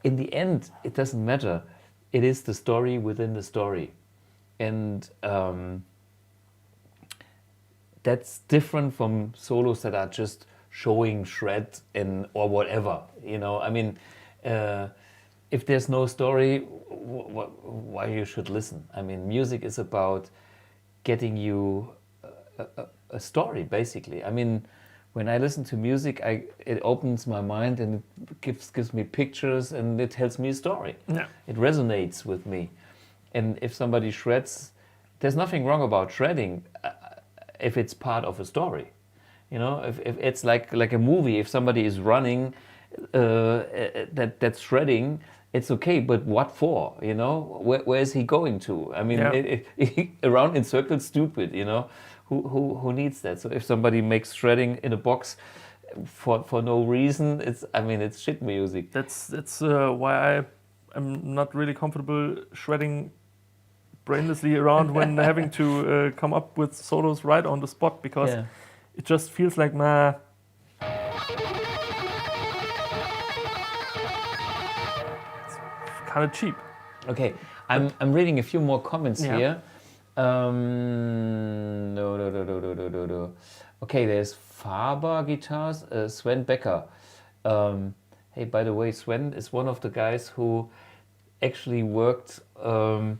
in the end, it doesn't matter. It is the story within the story, and that's different from solos that are just showing shred or whatever. You know, I mean, if there's no story, why you should listen? I mean, music is about getting you a story, basically. I mean, when I listen to music, it opens my mind and it gives me pictures and it tells me a story. Yeah. It resonates with me. And if somebody shreds, there's nothing wrong about shredding if it's part of a story. You know, if it's like a movie, if somebody is running that's shredding, it's okay, but what for? You know, where is he going to? I mean, around in circles, stupid. You know, who needs that? So if somebody makes shredding in a box for no reason, it's shit music. That's why I am not really comfortable shredding brainlessly around when having to come up with solos right on the spot, because it just feels like kind of cheap. Okay, I'm reading a few more comments here. No. Okay, there's Faber guitars, Sven Becker. Hey, by the way, Sven is one of the guys who actually worked on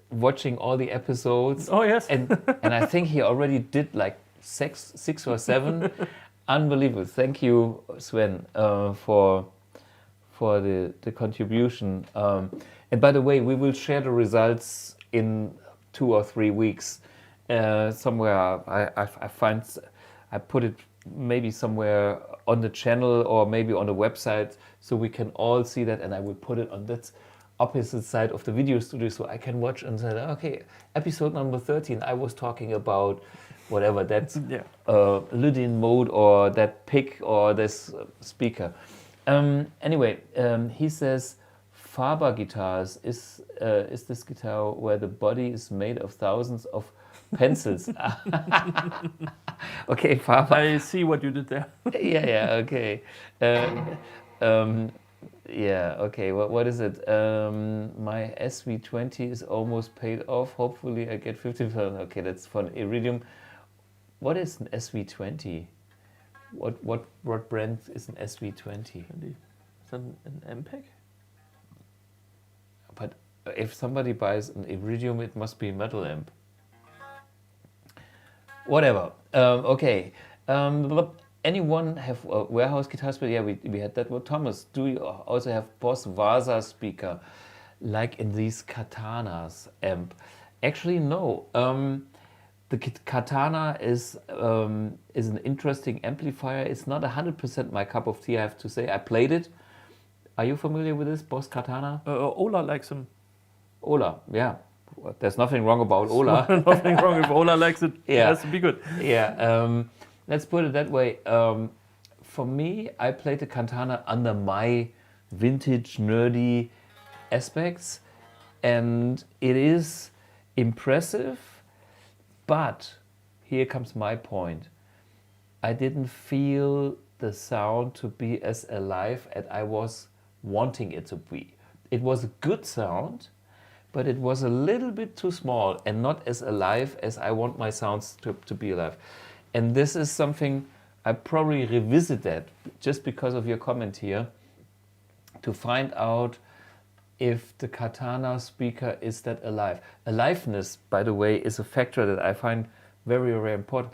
watching all the episodes. Oh yes, and I think he already did like six or seven. Unbelievable! Thank you, Sven, for the contribution. And by the way, we will share the results in 2 or 3 weeks. Somewhere I put it maybe somewhere on the channel or maybe on the website, so we can all see that, and I will put it on that opposite side of the video studio so I can watch and say, okay, episode number 13, I was talking about whatever, that Lydian mode or that pick or this speaker. Anyway, he says Faber guitars is this guitar where the body is made of thousands of pencils. Okay, Faber. I see what you did there. Okay. Okay. What is it? My SV20 is almost paid off. Hopefully, I get 50%. Okay, that's fun. Iridium. What is an SV20? What brand is an SV20? Is that an MPEG? But if somebody buys an Iridium, it must be a metal amp. Whatever. Okay. Anyone have warehouse guitars? But yeah, we had that one. Thomas, do you also have Boss Vasa speaker, like in these Katanas amp? Actually, no. The Katana is an interesting amplifier. It's not 100% my cup of tea, I have to say. I played it. Are you familiar with this Boss Katana? Ola likes him. Ola, yeah. There's nothing wrong about Ola. Nothing wrong if Ola likes it. It has to be good. Yeah. let's put it that way. For me, I played the Cantana under my vintage, nerdy aspects, and it is impressive, but here comes my point. I didn't feel the sound to be as alive as I was wanting it to be. It was a good sound, but it was a little bit too small and not as alive as I want my sounds to be alive. And this is something I probably revisit that just because of your comment here, to find out if the Katana speaker is that alive. Aliveness, by the way, is a factor that I find very, very important.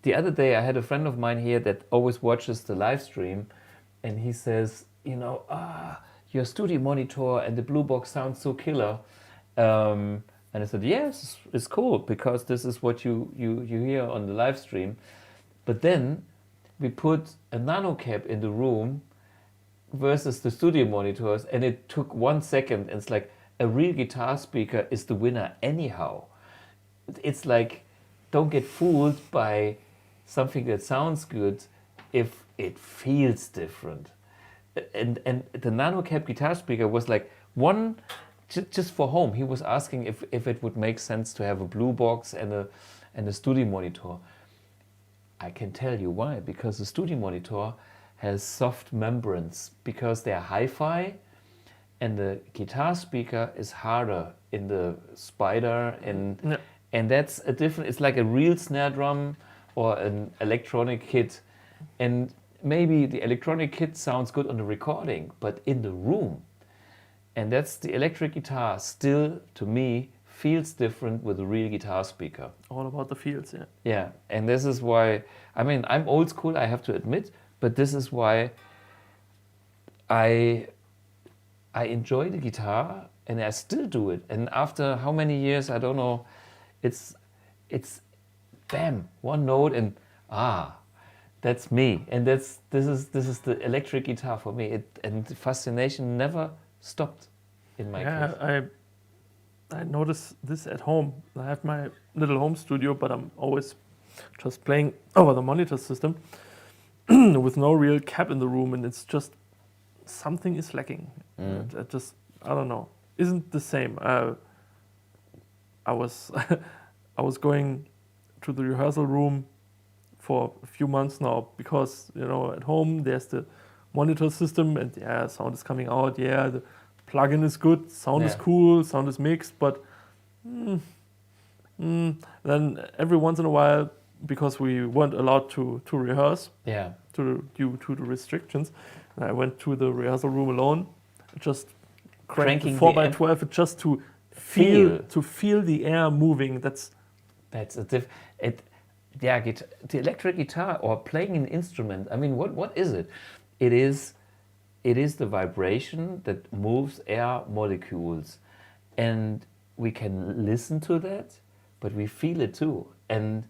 The other day I had a friend of mine here that always watches the live stream, and he says, your studio monitor and the Blue Box sounds so killer. And I said, yes, it's cool, because this is what you hear on the live stream. But then we put a nano cap in the room versus the studio monitors, and it took 1 second, and it's like a real guitar speaker is the winner anyhow. It's like, don't get fooled by something that sounds good if it feels different. And the nano cap guitar speaker was like one, just for home. He was asking if it would make sense to have a Blue Box and a studio monitor. I can tell you why, because the studio monitor has soft membranes, because they're hi-fi, and the guitar speaker is harder in the Spider, and that's a different. It's like a real snare drum or an electronic kit, and maybe the electronic kit sounds good on the recording, but in the room, and that's the electric guitar still, to me, feels different with a real guitar speaker. All about the feels, yeah. Yeah, and this is why, I mean, I'm old school, I have to admit, but this is why I enjoy the guitar, and I still do it. And after how many years, I don't know, it's bam, one note, and that's me. And this is the electric guitar for me. And the fascination never stopped in my case. I notice this at home. I have my little home studio, but I'm always just playing over the monitor system with no real cap in the room, and it's just something is lacking. It just, I don't know, isn't the same. I was going to the rehearsal room for a few months now, because at home there's the monitor system, and sound is coming out. The plugin is good, sound is cool, sound is mixed, but then every once in a while, because we weren't allowed to rehearse due to the restrictions, I went to the rehearsal room alone, just cranking the 4x12 just to feel the air moving. That's the electric guitar or playing an instrument. I mean, what is it? It is the vibration that moves air molecules, and we can listen to that, but we feel it too. And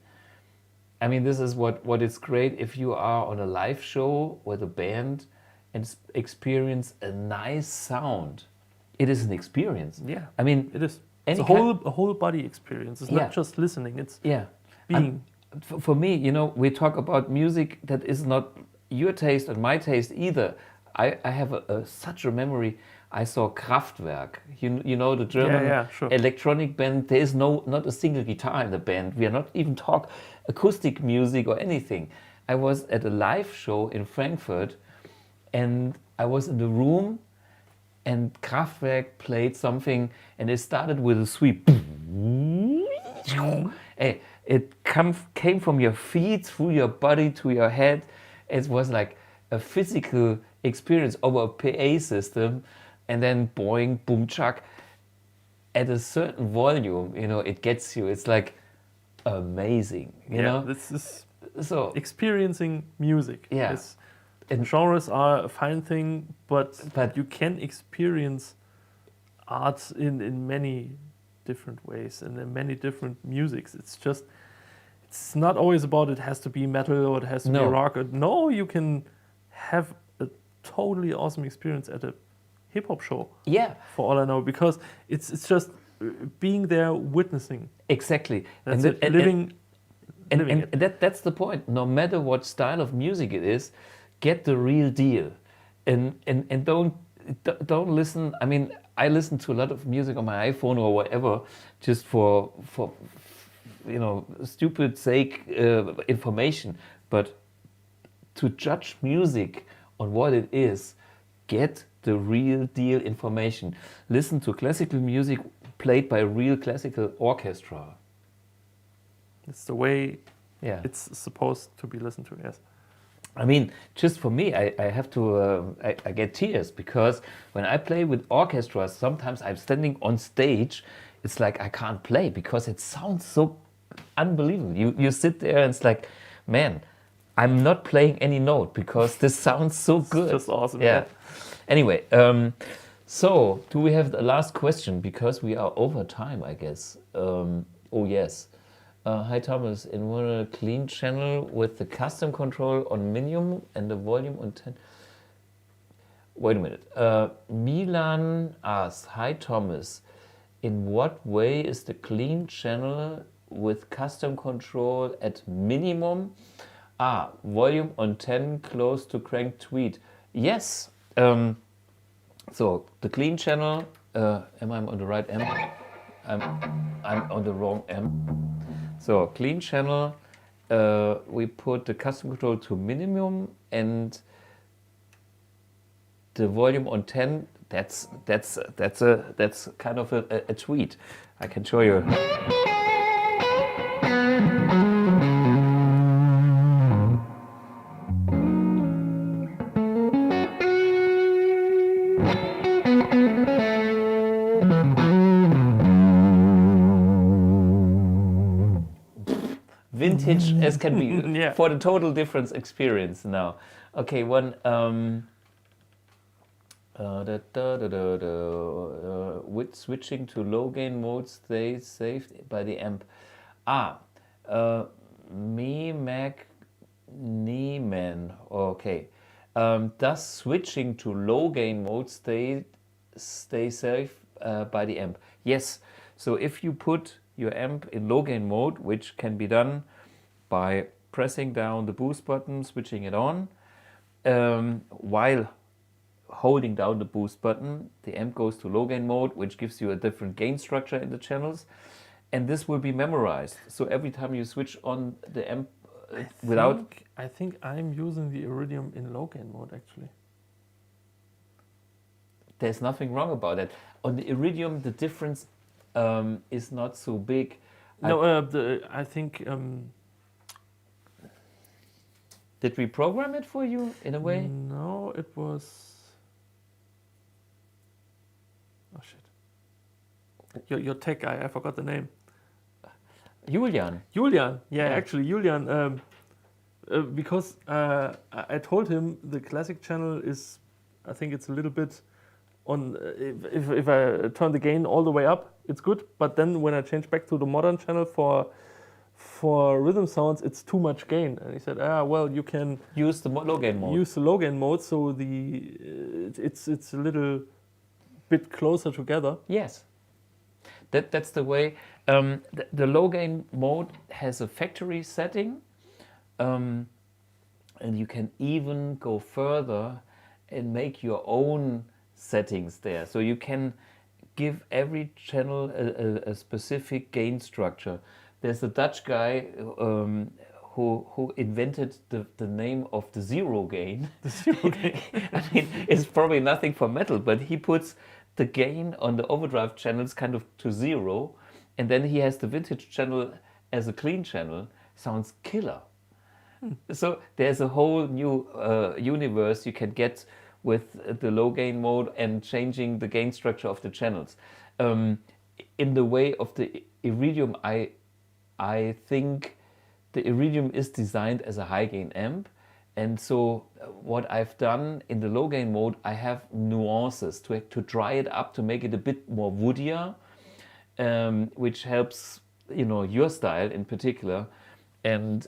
I mean, this is what is great if you are on a live show with a band and experience a nice sound. It is an experience. Yeah, I mean, it is. It's a whole body experience. It's not just listening. It's being. For me, we talk about music that is not your taste and my taste either. I have such a memory. I saw Kraftwerk, the German electronic band. There is not a single guitar in the band. We are not even talk acoustic music or anything. I was at a live show in Frankfurt, and I was in the room, and Kraftwerk played something, and it started with a sweep. Hey, it came from your feet through your body to your head. It was like a physical experience over a PA system, and then boing, boom, chuck. At a certain volume, it gets you. It's like amazing, you know. This is so experiencing music. Yeah, and genres are a fine thing, but you can experience art in many different ways and in many different musics. It's not always about it has to be metal or it has to be rock. No, you can have a totally awesome experience at a hip hop show. Yeah, for all I know, because it's just being there, witnessing. Exactly, That's living living and that's the point. No matter what style of music it is, get the real deal, and don't listen. I mean, I listen to a lot of music on my iPhone or whatever, just for stupid sake information. But to judge music on what it is, get the real deal information. Listen to classical music played by a real classical orchestra. It's the way Yeah. it's supposed to be listened to, yes. I mean, just for me, I have to, I get tears because when I play with orchestras, sometimes I'm standing on stage, it's like I can't play because it sounds so unbelievable. You sit there and it's like, man, I'm not playing any note because this sounds so good. It's just awesome. Yeah. Anyway, so do we have the last question? Because we are over time, I guess. Oh, yes. Hi, Thomas. In one clean channel with the custom control on minimum and the volume on 10. Wait a minute. Milan asks, hi, Thomas. In what way is the clean channel with custom control at minimum? Volume on 10 close to crank tweet. Yes. So the clean channel, am I on the right amp? I'm on the wrong amp. So clean channel, we put the custom control to minimum and the volume on 10. That's kind of a tweet. I can show you. Vintage as can be. Yeah. For the total difference experience now. Okay, one with switching to low gain mode stay saved by the amp. Mac Nieman. Okay. Does switching to low gain mode stay safe by the amp? Yes. So if you put your amp in low gain mode, which can be done by pressing down the boost button, switching it on, while holding down the boost button, the amp goes to low gain mode, which gives you a different gain structure in the channels, and this will be memorized. So every time you switch on the amp I think I'm using the Iridium in low gain mode actually. There's nothing wrong about that. On the Iridium, the difference is not so big. I think. Did we program it for you in a way? No, it was. Oh shit! Your tech guy, I forgot the name. Julian. Yeah, actually Julian. Because I told him the classic channel is, I think it's a little bit on. If I turn the gain all the way up, it's good. But then when I change back to the modern channel for rhythm sounds, it's too much gain. And he said, well, you can use the low gain mode. Use the low gain mode, so it's a little bit closer together. Yes, that's the way. The low gain mode has a factory setting, and you can even go further and make your own settings there. So you can give every channel a specific gain structure. There's a Dutch guy who invented the name of the zero gain. The zero gain. I mean, it's probably nothing for metal, but he puts the gain on the overdrive channels kind of to zero, and then he has the vintage channel as a clean channel. Sounds killer. So there's a whole new universe you can get with the low gain mode and changing the gain structure of the channels. In the way of the Iridium, I think the Iridium is designed as a high gain amp, and so what I've done in the low gain mode, I have nuances to dry it up to make it a bit more woodier, which helps your style in particular, and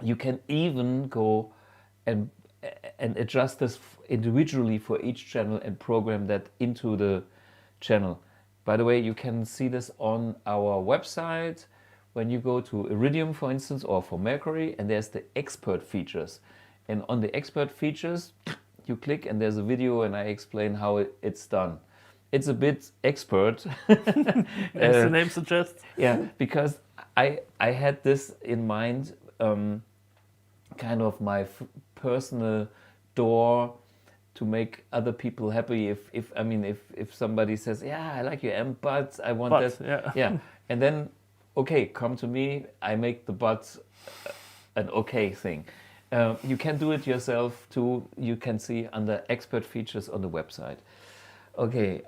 you can even go and adjust this individually for each channel and program that into the channel. By the way, you can see this on our website when you go to Iridium, for instance, or for Mercury, and there's the expert features. And on the expert features, you click and there's a video and I explain how it's done. It's a bit expert. As the name suggests. Yeah, because I had this in mind, kind of my personal door to make other people happy. If somebody says, yeah, I like your amp, but I want that. Yeah. Yeah, and then okay, come to me. I make the but an okay thing. You can do it yourself too. You can see under expert features on the website. Okay.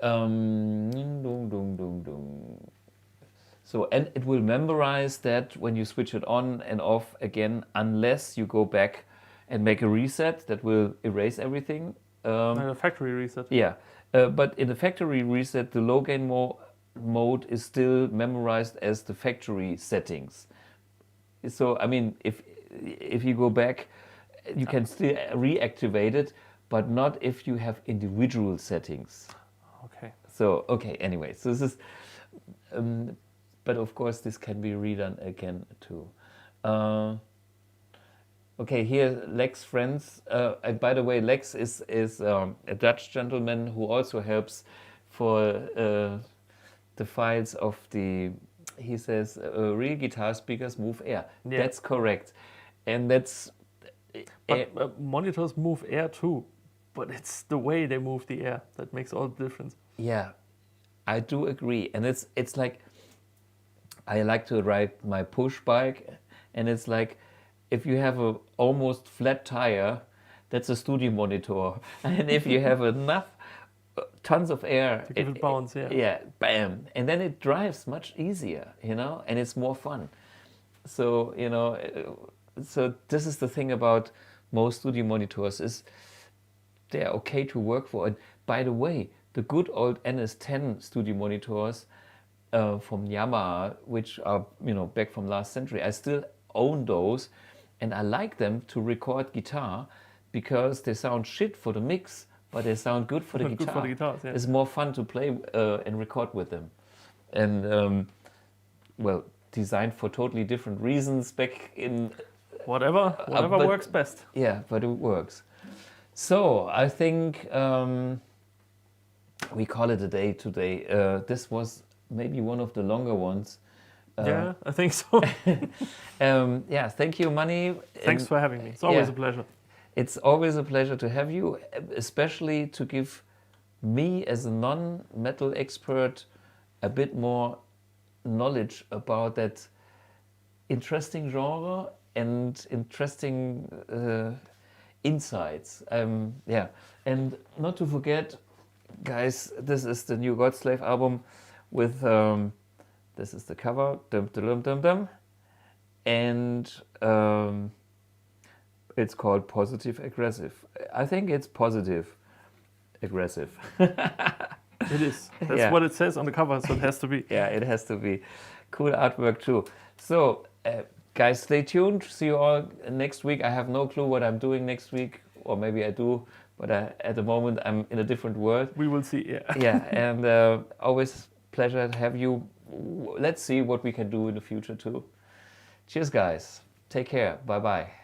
So, and it will memorize that when you switch it on and off again, unless you go back and make a reset that will erase everything. A factory reset. Yeah, but in the factory reset, the low gain mode is still memorized as the factory settings. So, I mean, if you go back, you can still reactivate it, but not if you have individual settings. Okay. So, okay, anyway, so this is, but of course this can be redone again too. Okay, here Lex Friends, and by the way, Lex is a Dutch gentleman who also helps for the files of the, he says, real guitar speakers move air. Yeah. That's correct. And that's... But monitors move air too, but it's the way they move the air that makes all the difference. Yeah, I do agree. And it's like, I like to ride my push bike, and it's like, if you have a almost flat tire, that's a studio monitor. And if you have enough, tons of air, to give it bounce, yeah. Yeah, bam. And then it drives much easier, you know, and it's more fun. So, you know, so this is the thing about most studio monitors, is they're okay to work for. And by the way, the good old NS10 studio monitors from Yamaha, which are, you know, back from last century, I still own those, and I like them to record guitar because they sound shit for the mix, but they sound good for the guitar. Good for the guitars, yeah. It's more fun to play and record with them. And well, designed for totally different reasons back in... Whatever works best. Yeah, but it works. So I think we call it a day today. This was maybe one of the longer ones. Yeah, I think so. Yeah, thank you, Manni. Thanks for having me. It's always a pleasure. It's always a pleasure to have you, especially to give me as a non-metal expert a bit more knowledge about that interesting genre and interesting insights. Yeah, and not to forget, guys, this is the new Godslave album with, this is the cover, dum dum dum dum, and it's called Positive Aggressive. I think it's positive aggressive. It is. That's what it says on the cover, so it has to be. Yeah, it has to be. Cool artwork too. So, guys, stay tuned. See you all next week. I have no clue what I'm doing next week, or maybe I do, but at the moment I'm in a different world. We will see, yeah. Yeah, and always pleasure to have you. Let's see what we can do in the future too. Cheers, guys. Take care. Bye-bye.